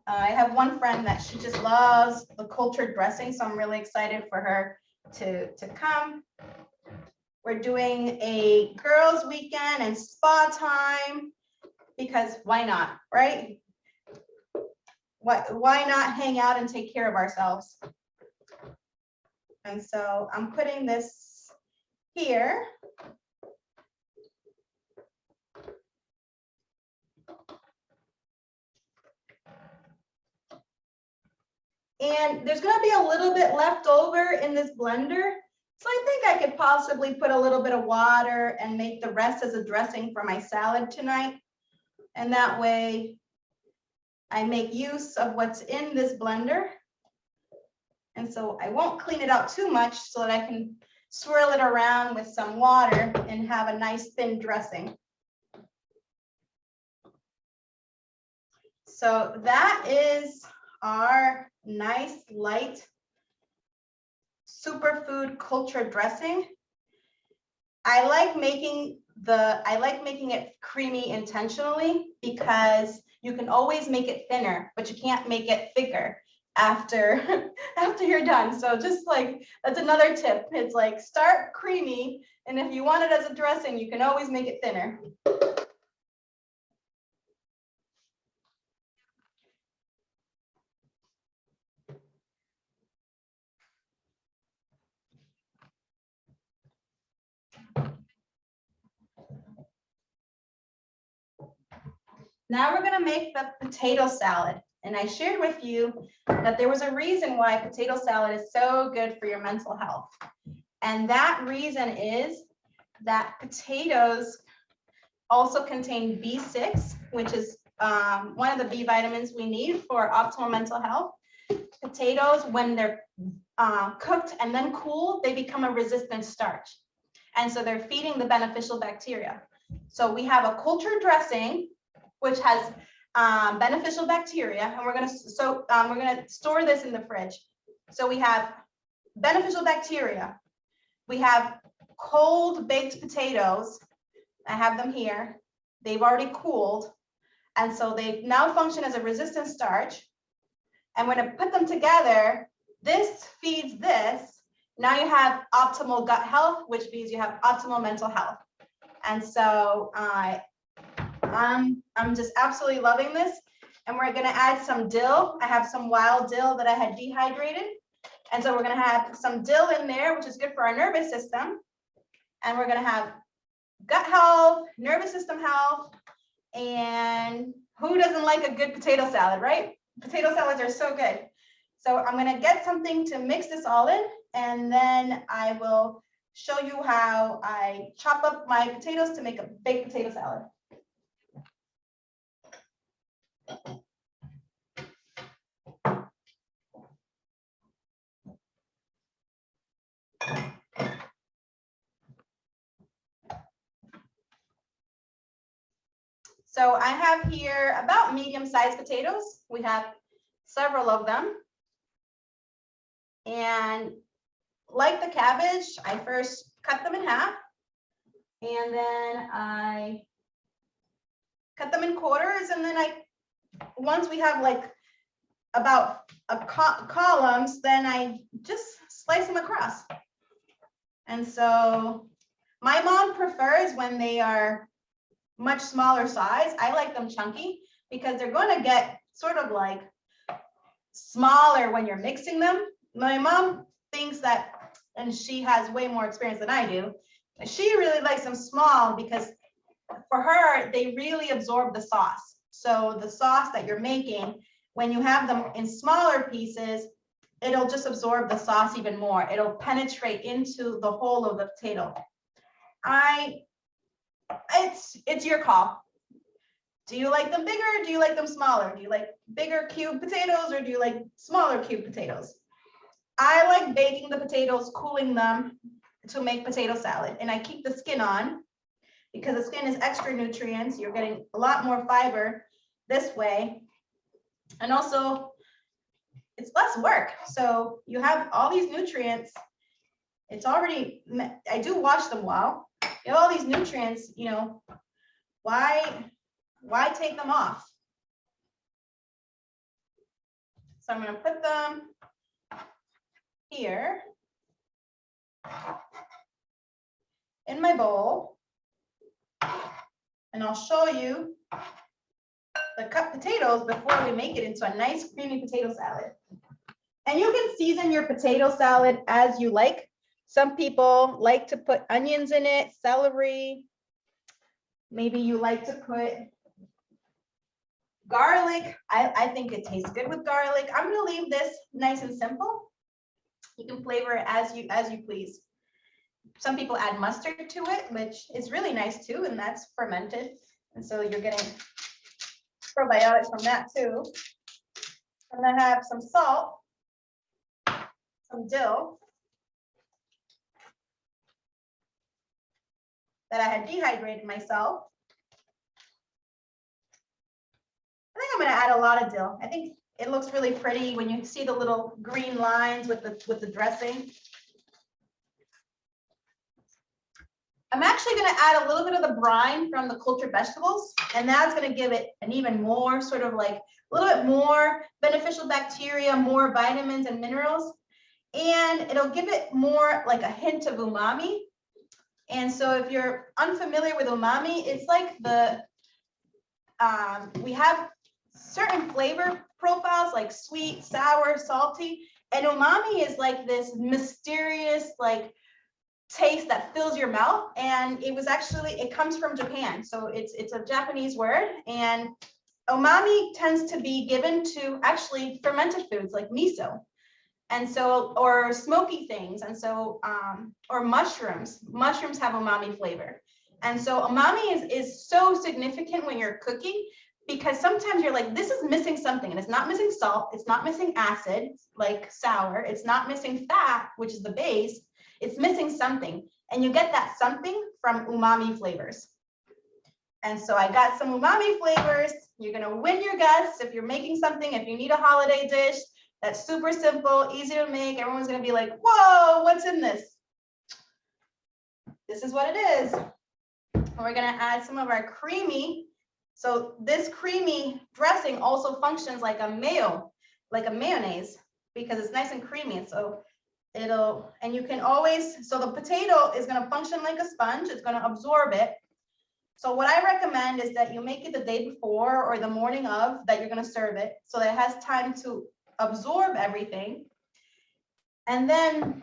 I have one friend that she just loves the cultured dressing. So I'm really excited for her to come. We're doing a girls' weekend and spa time because why not, right? Why not hang out and take care of ourselves? And so I'm putting this here. And there's going to be a little bit left over in this blender. So I think I could possibly put a little bit of water and make the rest as a dressing for my salad tonight. And that way I make use of what's in this blender. And so I won't clean it out too much so that I can swirl it around with some water and have a nice thin dressing. So that is our nice light superfood culture dressing. I like making it creamy intentionally because you can always make it thinner, but you can't make it thicker after you're done. So just like, that's another tip. It's like start creamy, and if you want it as a dressing, you can always make it thinner. Now we're gonna make the potato salad. And I shared with you that there was a reason why potato salad is so good for your mental health. And that reason is that potatoes also contain B6, which is one of the B vitamins we need for optimal mental health. Potatoes, when they're cooked and then cooled, they become a resistant starch. And so they're feeding the beneficial bacteria. So we have a culture dressing, which has beneficial bacteria, and we're gonna store this in the fridge. So we have beneficial bacteria. We have cold baked potatoes. I have them here. They've already cooled, and so they now function as a resistant starch. And when I put them together, this feeds this. Now you have optimal gut health, which means you have optimal mental health. And so I'm just absolutely loving this. And we're gonna add some dill. I have some wild dill that I had dehydrated. And so we're gonna have some dill in there, which is good for our nervous system. And we're gonna have gut health, nervous system health, and who doesn't like a good potato salad, right? Potato salads are so good. So I'm gonna get something to mix this all in, and then I will show you how I chop up my potatoes to make a baked potato salad. So I have here about medium-sized potatoes. We have several of them. And like the cabbage, I first cut them in half. And then I cut them in quarters. And then once we have like about columns, then I just slice them across. And so my mom prefers when they are much smaller size. I like them chunky because they're going to get sort of like smaller when you're mixing them. My mom thinks that, and she has way more experience than I do, she really likes them small because for her, they really absorb the sauce. So the sauce that you're making, when you have them in smaller pieces, it'll just absorb the sauce even more. It'll penetrate into the whole of the potato. It's your call. Do you like them bigger? Or do you like them smaller? Do you like bigger cube potatoes or do you like smaller cube potatoes? I like baking the potatoes, cooling them to make potato salad, and I keep the skin on because the skin is extra nutrients. You're getting a lot more fiber this way. And also it's less work. So you have all these nutrients. It's already, I do wash them well. You have all these nutrients, you know, why take them off? So I'm going to put them here in my bowl, and I'll show you the cut potatoes before we make it into a nice creamy potato salad. And you can season your potato salad as you like. Some people like to put onions in it, celery. Maybe you like to put garlic. I think it tastes good with garlic. I'm gonna leave this nice and simple. You can flavor it as you please. Some people add mustard to it, which is really nice too, and that's fermented. And so you're getting probiotics from that too. I'm gonna have some salt, some dill that I had dehydrated myself. I think I'm gonna add a lot of dill. I think it looks really pretty when you see the little green lines with the dressing. I'm actually gonna add a little bit of the brine from the cultured vegetables, and that's gonna give it an even more sort of like a little bit more beneficial bacteria, more vitamins and minerals, and it'll give it more like a hint of umami. And so if you're unfamiliar with umami, it's like we have certain flavor profiles like sweet, sour, salty, and umami is like this mysterious like taste that fills your mouth. And it comes from Japan, so it's a Japanese word, and umami tends to be given to actually fermented foods like miso, and so, or smoky things, and so or mushrooms have umami flavor. And so umami is so significant when you're cooking, because sometimes you're like, this is missing something, and it's not missing salt, it's not missing acid like sour, it's not missing fat, which is the base, it's missing something, and you get that something from umami flavors. And so I got some umami flavors. You're gonna win your guests if you're making something, if you need a holiday dish that's super simple, easy to make, everyone's gonna be like, whoa, what's in this? This is what it is. And we're gonna add some of our creamy. So this creamy dressing also functions like a mayo, like a mayonnaise, because it's nice and creamy. So and you can always, so the potato is gonna function like a sponge, it's gonna absorb it. So what I recommend is that you make it the day before or the morning of that you're gonna serve it, so that it has time to absorb everything. And then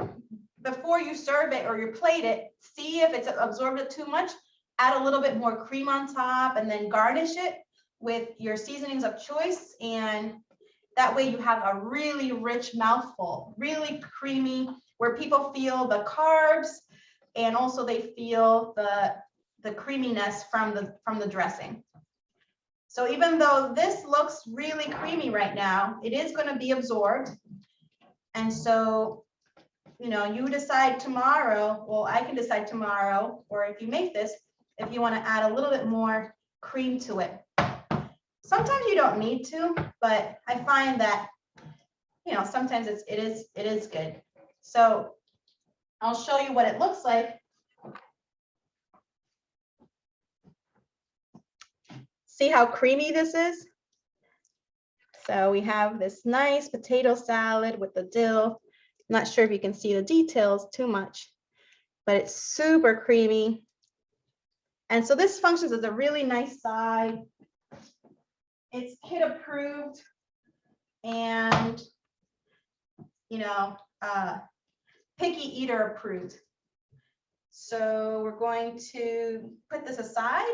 before you serve it or you plate it, see if it's absorbed it too much, add a little bit more cream on top, and then garnish it with your seasonings of choice. And that way you have a really rich mouthful, really creamy, where people feel the carbs and also they feel the creaminess from the dressing. So even though this looks really creamy right now, it is going to be absorbed. And so, you know, you decide tomorrow, well, I can decide tomorrow, or if you make this, if you want to add a little bit more cream to it. Sometimes you don't need to, but I find that, you know, sometimes it is good. So I'll show you what it looks like. See how creamy this is? So we have this nice potato salad with the dill. I'm not sure if you can see the details too much, but it's super creamy. And so this functions as a really nice side. It's kid approved and, you know, picky eater approved. So we're going to put this aside.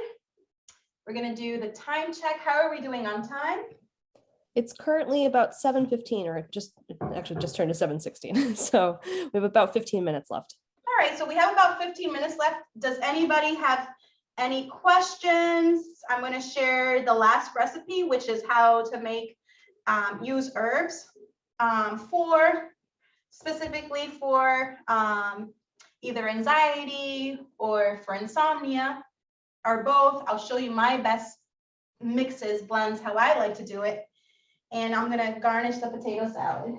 We're going to do the time check. How are we doing on time? It's currently about 7:15, or it actually just turned to 7:16. So we have about 15 minutes left. All right, so we have about 15 minutes left. Does anybody have any questions? I'm going to share the last recipe, which is how to make use herbs specifically for either anxiety or for insomnia, or both. I'll show you my best mixes, blends, how I like to do it. And I'm going to garnish the potato salad.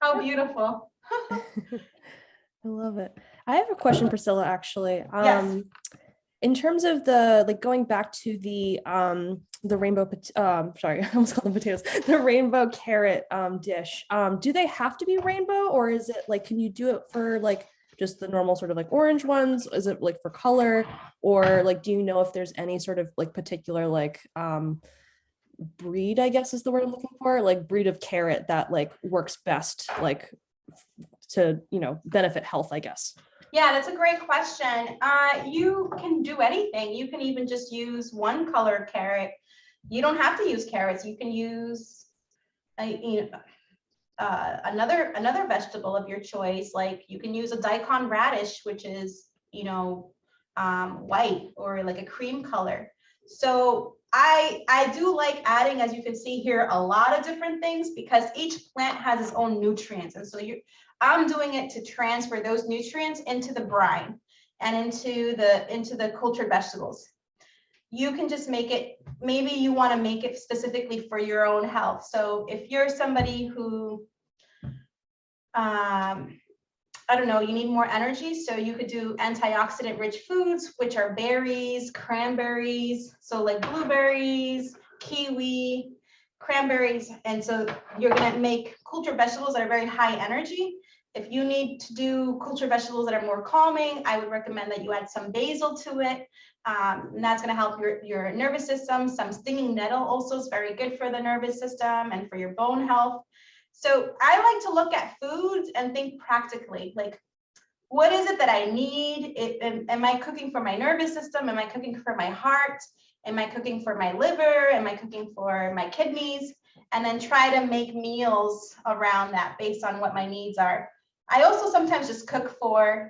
How beautiful. I love it. I have a question, Priscilla, actually. Yes. In terms of the, going back to the rainbow, sorry, I almost called them potatoes, the rainbow carrot dish. Do they have to be rainbow, or is it can you do it for just the normal sort of orange ones? Is it for color, or do you know if there's any sort of particular breed, I guess is the word I'm looking for, breed of carrot that works best to benefit health, I guess? Yeah, that's a great question. You can do anything. You can even just use one color carrot. You don't have to use carrots. You can use another vegetable of your choice. Like you can use a daikon radish, which is white or a cream color. So I do like adding, as you can see here, a lot of different things because each plant has its own nutrients, and so I'm doing it to transfer those nutrients into the brine and into the cultured vegetables. You can just make it, maybe you want to make it specifically for your own health. So if you're somebody who, I don't know, you need more energy, so you could do antioxidant rich foods, which are berries, cranberries, so like blueberries, kiwi, cranberries. And so you're going to make cultured vegetables that are very high energy. If you need to do cultured vegetables that are more calming, I would recommend that you add some basil to it. And that's going to help your nervous system. Some stinging nettle also is very good for the nervous system and for your bone health. So I like to look at foods and think practically, what is it that I need? Am I cooking for my nervous system? Am I cooking for my heart? Am I cooking for my liver? Am I cooking for my kidneys? And then try to make meals around that based on what my needs are. I also sometimes just cook for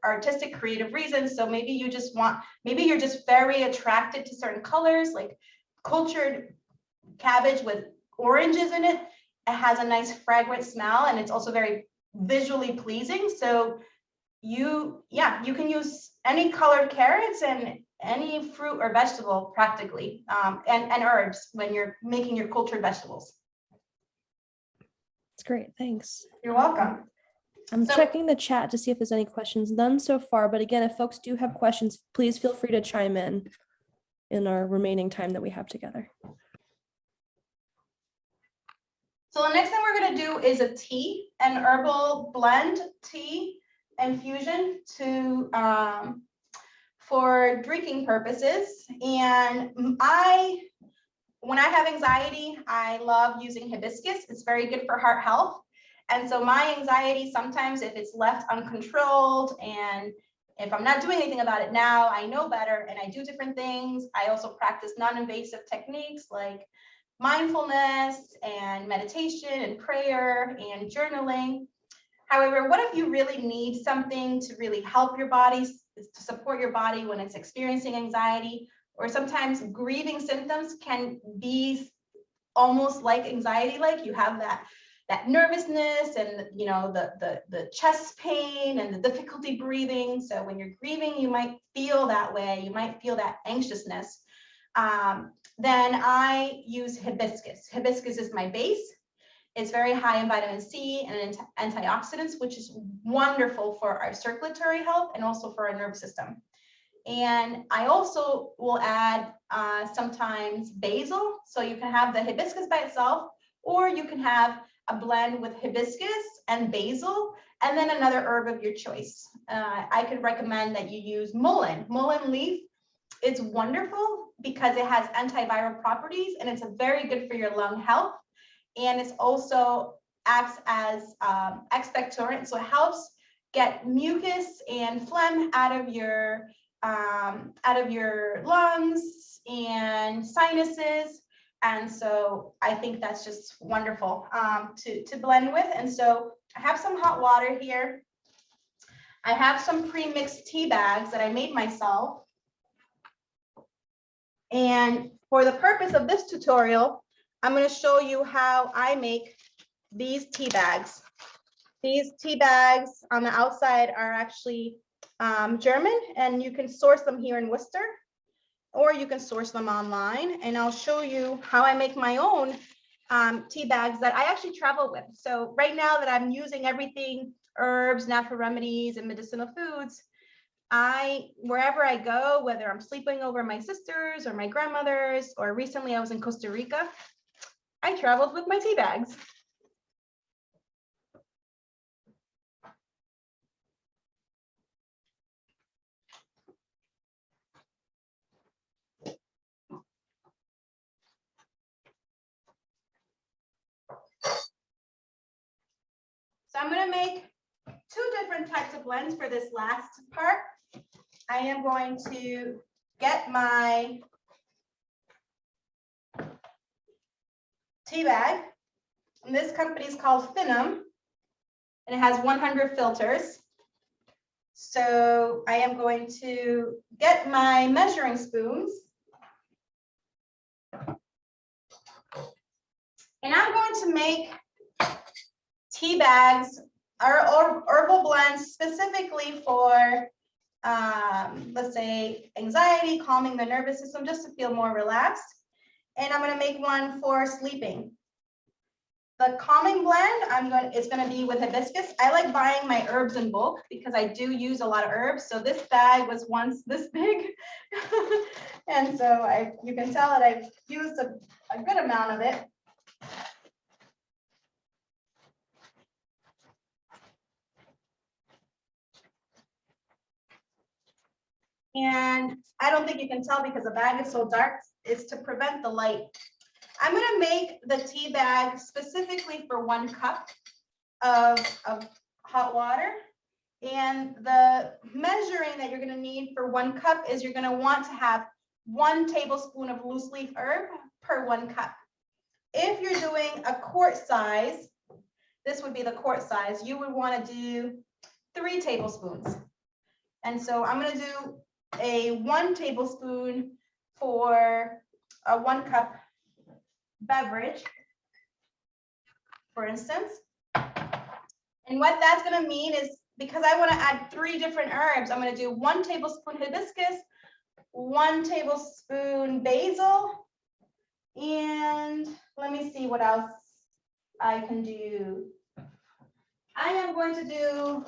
artistic, creative reasons. So maybe you're just very attracted to certain colors, like cultured cabbage with oranges in it. It has a nice fragrant smell, and it's also very visually pleasing. So you can use any colored carrots and any fruit or vegetable practically, and herbs when you're making your cultured vegetables. That's great. Thanks. You're welcome. I'm checking the chat to see if there's any questions. None so far, but again, if folks do have questions, please feel free to chime in our remaining time that we have together. So the next thing we're going to do is a tea, an herbal blend tea infusion for drinking purposes. And when I have anxiety, I love using hibiscus. It's very good for heart health. And so my anxiety, sometimes if it's left uncontrolled and if I'm not doing anything about it now, I know better and I do different things. I also practice non-invasive techniques like mindfulness and meditation and prayer and journaling. However, what if you really need something to really help your body, to support your body when it's experiencing anxiety, or sometimes grieving symptoms can be almost like anxiety, like you have that nervousness and the chest pain and the difficulty breathing. So when you're grieving, you might feel that way. You might feel that anxiousness. Then I use hibiscus. Hibiscus is my base. It's very high in vitamin C and antioxidants, which is wonderful for our circulatory health and also for our nervous system. And I also will add sometimes basil. So you can have the hibiscus by itself, or you can have a blend with hibiscus and basil, and then another herb of your choice. I could recommend that you use mullein. Mullein leaf, it's wonderful because it has antiviral properties and it's very good for your lung health. And it's also acts as expectorant, so it helps get mucus and phlegm out of your out of your lungs and sinuses. And so I think that's just wonderful to blend with. And so I have some hot water here. I have some pre-mixed tea bags that I made myself. And for the purpose of this tutorial, I'm going to show you how I make these tea bags. These tea bags on the outside are actually German, and you can source them here in Worcester, or you can source them online. And I'll show you how I make my own tea bags that I actually travel with. So right now that I'm using everything, herbs, natural remedies, and medicinal foods, wherever I go, whether I'm sleeping over my sisters or my grandmother's, or recently I was in Costa Rica, I traveled with my tea bags. So I'm going to make 2 different types of blends for this last part. I am going to get my tea bag, and this company is called Finum, and it has 100 filters. So I am going to get my measuring spoons, and I'm going to make tea bags or herbal blends specifically for, let's say, anxiety, calming the nervous system, just to feel more relaxed. And I'm going to make one for sleeping. The calming blend, it's going to be with hibiscus. I like buying my herbs in bulk because I do use a lot of herbs. So this bag was once this big. And so you can tell that I've used a good amount of it. And I don't think you can tell because the bag is so dark. It's to prevent the light. I'm going to make the tea bag specifically for 1 cup of hot water. And the measuring that you're going to need for 1 cup is you're going to want to have 1 tablespoon of loose leaf herb per 1 cup. If you're doing a quart size, this would be the quart size, you would want to do 3 tablespoons. And so I'm going to do a 1 tablespoon for a 1 cup beverage, for instance. And what that's going to mean is, because I want to add 3 different herbs, I'm going to do 1 tablespoon hibiscus, 1 tablespoon basil, and let me see what else I can do. I am going to do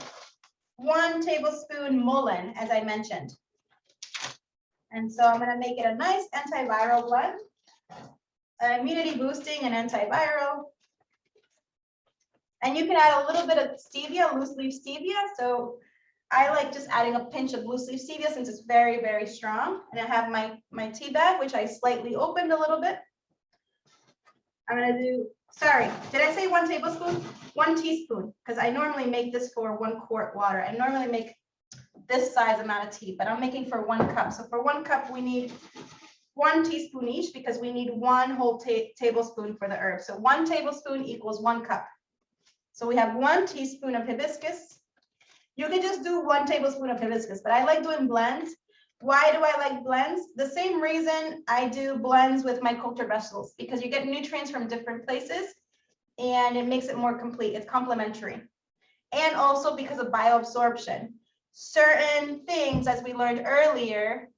1 tablespoon mullein, as I mentioned. And so I'm going to make it a nice antiviral blend, immunity boosting and antiviral. And you can add a little bit of stevia, loose leaf stevia. So I like just adding a pinch of loose leaf stevia since it's very, very strong. And I have my tea bag, which I slightly opened a little bit. I'm going to do, sorry, did I say 1 tablespoon? 1 teaspoon, because I normally make this for 1 quart water. I normally make this size amount of tea, but I'm making for 1 cup. So for 1 cup, we need 1 teaspoon each because we need 1 whole tablespoon for the herb. So 1 tablespoon equals 1 cup. So we have 1 teaspoon of hibiscus. You can just do 1 tablespoon of hibiscus, but I like doing blends. Why do I like blends? The same reason I do blends with my cultured vegetables, because you get nutrients from different places and it makes it more complete. It's complementary. And also because of bioabsorption. Certain things, as we learned earlier,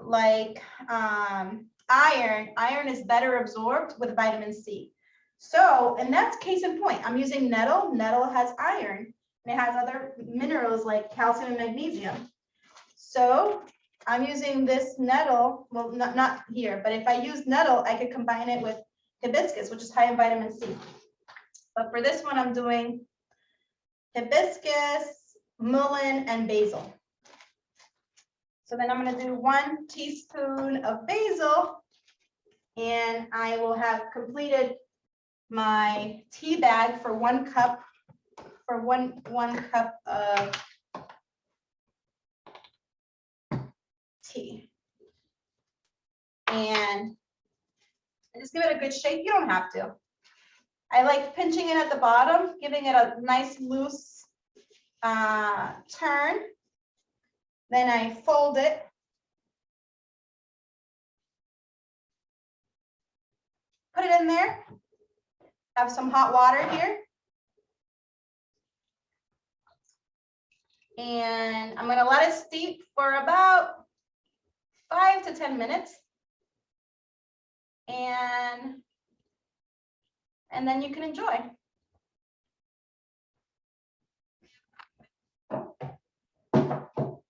like iron is better absorbed with vitamin C. So, and that's case in point. I'm using nettle. Nettle has iron, and it has other minerals like calcium and magnesium. So I'm using this nettle, well, not here, but if I use nettle, I could combine it with hibiscus, which is high in vitamin C. But for this one, I'm doing hibiscus, mullein, and basil. So then I'm going to do 1 teaspoon of basil, and I will have completed my tea bag for 1 cup, for one cup of tea. And just give it a good shake. You don't have to. I like pinching it at the bottom, giving it a nice loose turn. Then I fold it. Put it in there. Have some hot water here. And I'm going to let it steep for about 5 to 10 minutes. And then you can enjoy.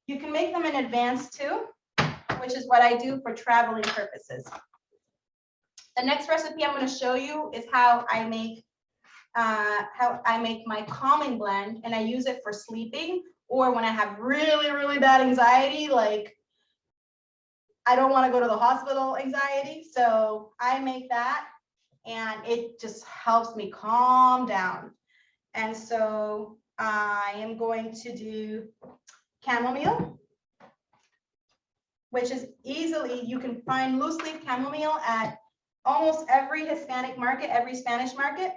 You can make them in advance too, which is what I do for traveling purposes. The next recipe I'm going to show you is how I make my calming blend, and I use it for sleeping or when I have really, really bad anxiety, like I don't want to go to the hospital anxiety. So I make that and it just helps me calm down. And so I am going to do chamomile, which is easily, you can find loose leaf chamomile at almost every Hispanic market, every Spanish market.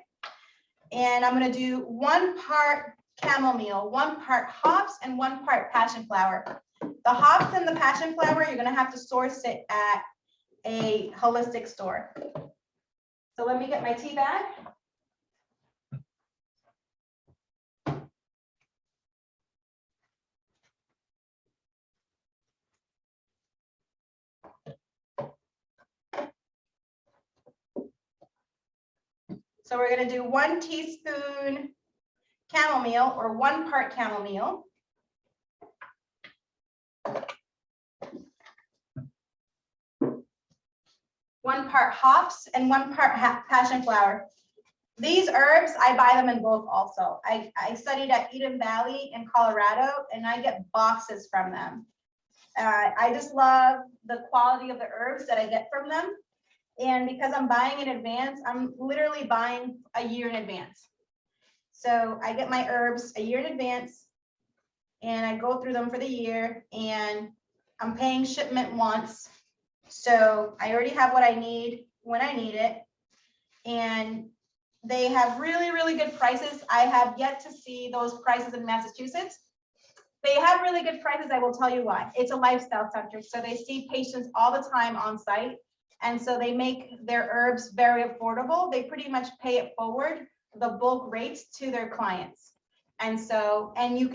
And I'm going to do 1 part chamomile, 1 part hops, and 1 part passion flower. The hops and the passion flower, you're going to have to source it at a holistic store. So let me get my tea bag. So we're going to do 1 teaspoon chamomile, or 1 part chamomile. 1 part hops and 1 part passion flower. These herbs, I buy them in bulk also. I studied at Eden Valley in Colorado, and I get boxes from them. I just love the quality of the herbs that I get from them. And because I'm buying in advance, I'm literally buying a year in advance. So I get my herbs a year in advance, and I go through them for the year, and I'm paying shipment once. So I already have what I need when I need it. And they have really, really good prices. I have yet to see those prices in Massachusetts. They have really good prices. I will tell you why. It's a lifestyle center. So they see patients all the time on site. And so they make their herbs very affordable. They pretty much pay it forward, the bulk rates, to their clients. And so, and you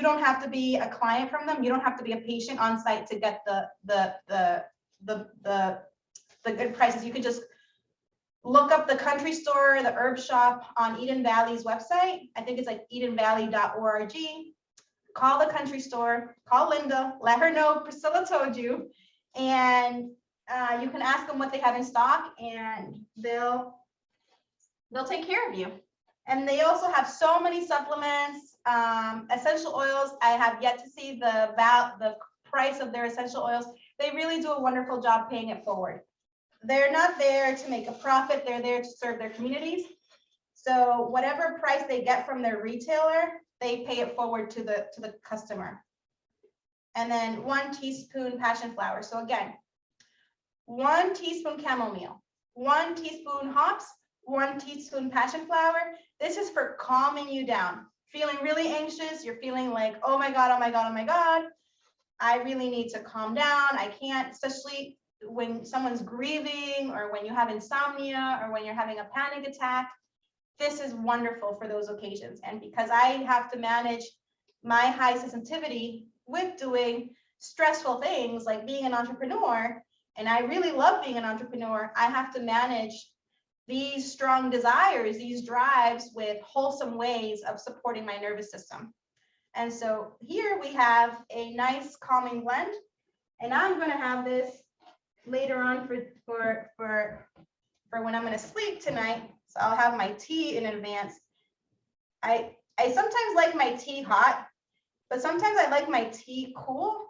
don't have to be a client from them. You don't have to be a patient on site to get the good prices. You can just look up the country store, the herb shop on Eden Valley's website. I think it's like edenvalley.org. Call the country store, call Linda, let her know Priscilla told you, and you can ask them what they have in stock, and they'll take care of you. And they also have so many supplements, essential oils. I have yet to see the price of their essential oils. They really do a wonderful job paying it forward. They're not there to make a profit. They're there to serve their communities. So whatever price they get from their retailer, they pay it forward to the customer. And then 1 teaspoon passion flower. So again, 1 teaspoon chamomile, 1 teaspoon hops, 1 teaspoon passion flower. This is for calming you down. Feeling really anxious, you're feeling like, oh my God, oh my God, oh my God, I really need to calm down. I can't, especially when someone's grieving, or when you have insomnia, or when you're having a panic attack. This is wonderful for those occasions. And because I have to manage my high sensitivity with doing stressful things like being an entrepreneur, and I really love being an entrepreneur, I have to manage these strong desires, these drives, with wholesome ways of supporting my nervous system. And so here we have a nice calming blend, and I'm going to have this later on for when I'm going to sleep tonight. So I'll have my tea in advance. I sometimes like my tea hot, but sometimes I like my tea cool.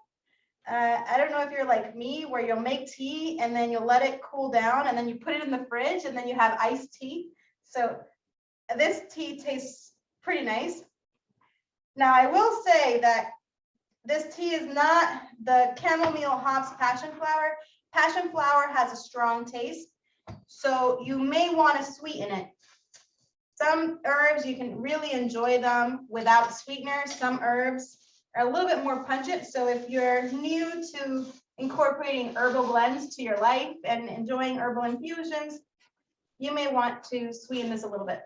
I don't know if you're like me, where you'll make tea and then you'll let it cool down, and then you put it in the fridge, and then you have iced tea. So this tea tastes pretty nice. Now I will say that this tea is not the chamomile hops passion flower. Passion flower has a strong taste, so you may want to sweeten it. Some herbs, you can really enjoy them without sweeteners. Some herbs are a little bit more pungent. So if you're new to incorporating herbal blends to your life and enjoying herbal infusions, you may want to sweeten this a little bit,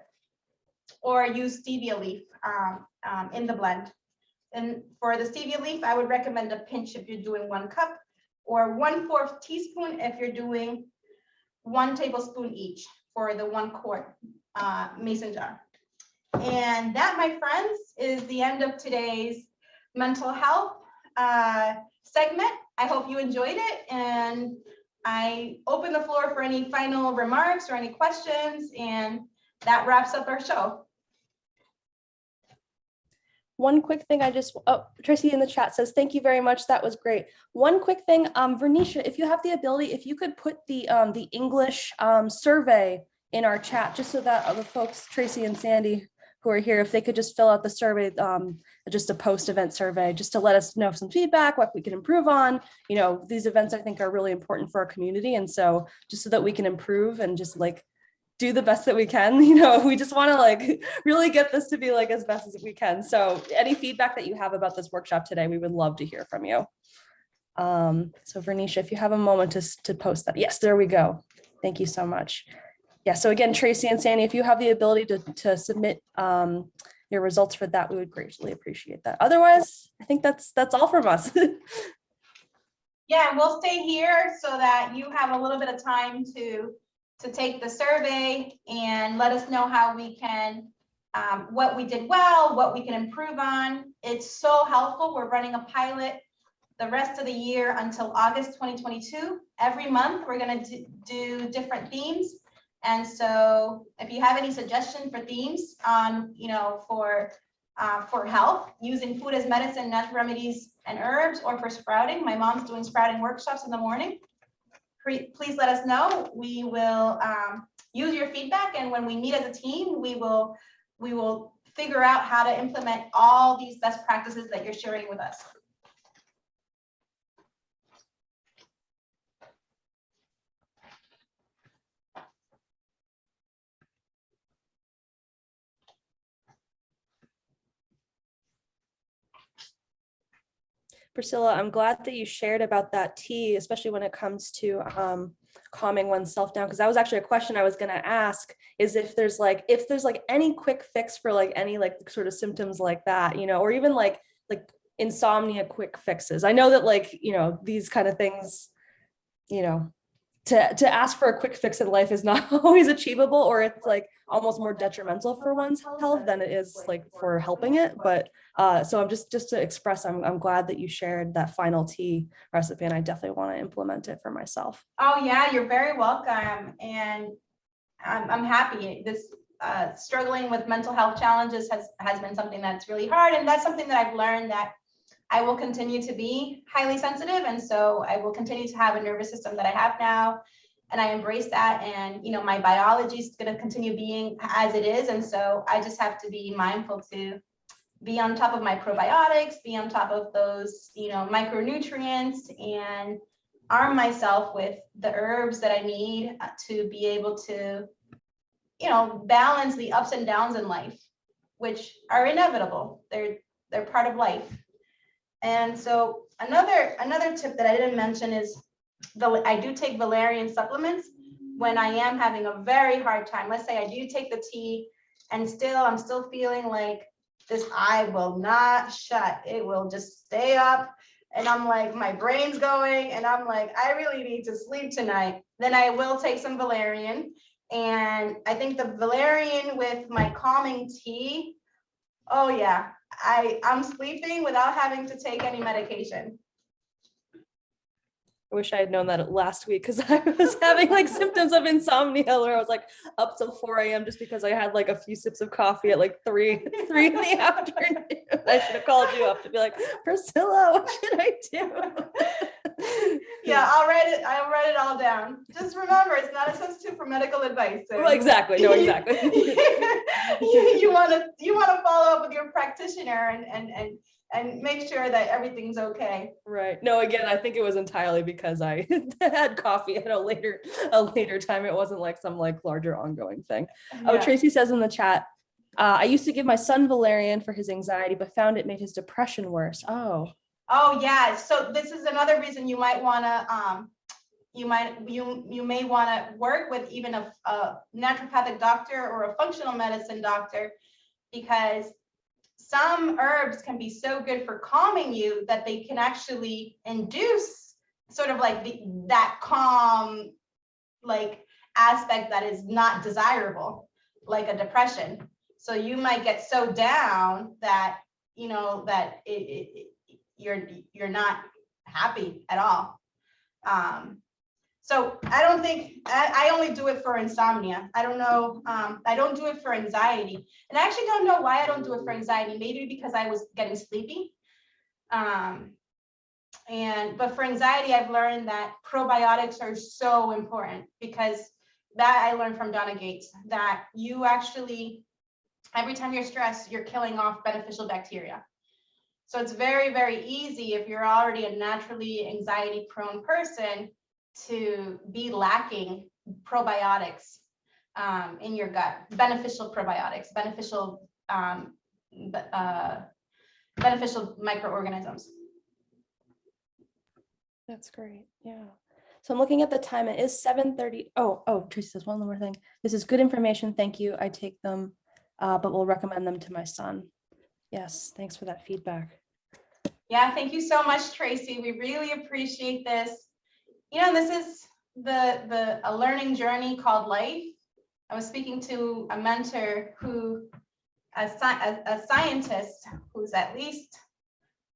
or use stevia leaf in the blend. And for the stevia leaf, I would recommend a pinch if you're doing 1 cup, or 1/4 teaspoon if you're doing 1 tablespoon each for the 1 quart mason jar. And that, my friends, is the end of today's mental health segment. I hope you enjoyed it, and I open the floor for any final remarks or any questions, and that wraps up our show. One quick thing Tracy in the chat says, thank you very much. That was great. One quick thing, Vernicia, if you have the ability, if you could put the English survey in our chat, just so that other folks, Tracy and Sandy, who are here, if they could just fill out the survey, just a post-event survey, just to let us know some feedback, what we can improve on. You know, these events I think are really important for our community. And so just so that we can improve and just like do the best that we can, you know, we just want to like really get this to be like as best as we can. So any feedback that you have about this workshop today, we would love to hear from you. So Vernicia, if you have a moment to post that. Yes, there we go. Thank you so much. Yeah, so again, Tracy and Sandy, if you have the ability to submit your results for that, we would greatly appreciate that. Otherwise, I think that's all from us. Yeah, we'll stay here so that you have a little bit of time to take the survey and let us know how we can, what we did well, what we can improve on. It's so helpful. We're running a pilot the rest of the year until August 2022. Every month, we're going to do different themes. And so if you have any suggestions for themes on, you know, for health, using food as medicine, natural remedies and herbs, or for sprouting, my mom's doing sprouting workshops in the morning. Please let us know. We will use your feedback, and when we meet as a team, we will figure out how to implement all these best practices that you're sharing with us. Priscilla, I'm glad that you shared about that tea, especially when it comes to calming oneself down, because that was actually a question I was going to ask, is if there's like any quick fix for like any like sort of symptoms like that, you know, or even like insomnia quick fixes. I know that like, you know, these kind of things, you know, to ask for a quick fix in life is not always achievable, or it's like almost more detrimental for one's health than it is like for helping it. But so I'm just to express, I'm glad that you shared that final tea recipe, and I definitely want to implement it for myself. Oh yeah, you're very welcome. And I'm happy. This struggling with mental health challenges has been something that's really hard. And that's something that I've learned, that I will continue to be highly sensitive. And so I will continue to have a nervous system that I have now. And I embrace that. And, you know, my biology is going to continue being as it is. And so I just have to be mindful to be on top of my probiotics, be on top of those, you know, micronutrients, and arm myself with the herbs that I need to be able to, you know, balance the ups and downs in life, which are inevitable. They're part of life. And so another tip that I didn't mention is I do take valerian supplements when I am having a very hard time. Let's say I do take the tea and I'm still feeling like this eye will not shut. It will just stay up. And I'm like, my brain's going, and I'm like, I really need to sleep tonight. Then I will take some valerian. And I think the valerian with my calming tea, oh yeah, I'm sleeping without having to take any medication. I wish I had known that last week, because I was having like symptoms of insomnia where I was like up till 4 a.m. just because I had like a few sips of coffee at like 3 in the afternoon. I should have called you up to be like, Priscilla, what should I do? Yeah, I'll write it all down. Just remember, it's not a substitute for medical advice. So well, exactly. No, exactly. you want to follow up with your practitioner and and make sure that everything's okay. Right. No, again, I think it was entirely because I had coffee at a later time. It wasn't like some like larger ongoing thing. Oh, Yeah. Tracy says in the chat, I used to give my son Valerian for his anxiety, but found it made his depression worse. Oh. Oh yeah. So this is another reason you might want to you may want to work with even a naturopathic doctor or a functional medicine doctor, because some herbs can be so good for calming you that they can actually induce sort of like that calm like aspect that is not desirable, like a depression. So you might get so down that that you're not happy at all. So I don't think, I only do it for insomnia. I don't know. I don't do it for anxiety. And I actually don't know why I don't do it for anxiety. Maybe because I was getting sleepy. But for anxiety, I've learned that probiotics are so important, because that I learned from Donna Gates, that you actually, every time you're stressed, you're killing off beneficial bacteria. So it's very, very easy if you're already a naturally anxiety prone person to be lacking probiotics in your gut, beneficial probiotics, beneficial microorganisms. That's great. Yeah. So I'm looking at the time. It is 7:30. Oh, Tracy says one more thing. This is good information. Thank you. I take them, but will recommend them to my son. Yes. Thanks for that feedback. Yeah, thank you so much, Tracy. We really appreciate this. This is a learning journey called life. I was speaking to a mentor a scientist who's at least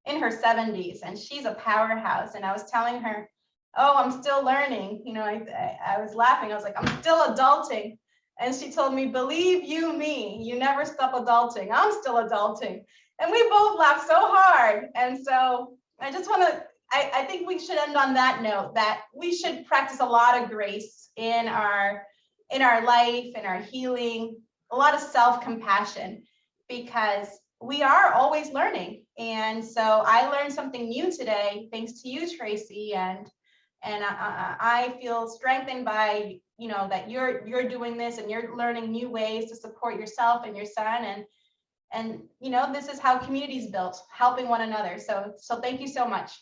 in her 70s, and she's a powerhouse. And I was telling her, oh, I'm still learning. I was laughing. I was like, I'm still adulting. And she told me, believe you me, you never stop adulting. I'm still adulting. And we both laughed so hard. And so I just want to, I think we should end on that note, that we should practice a lot of grace in our life, in our healing, a lot of self-compassion, because we are always learning. And so I learned something new today, thanks to you, Tracy, and I feel strengthened by that you're doing this, and you're learning new ways to support yourself and your son, and this is how community is built, helping one another. So thank you so much.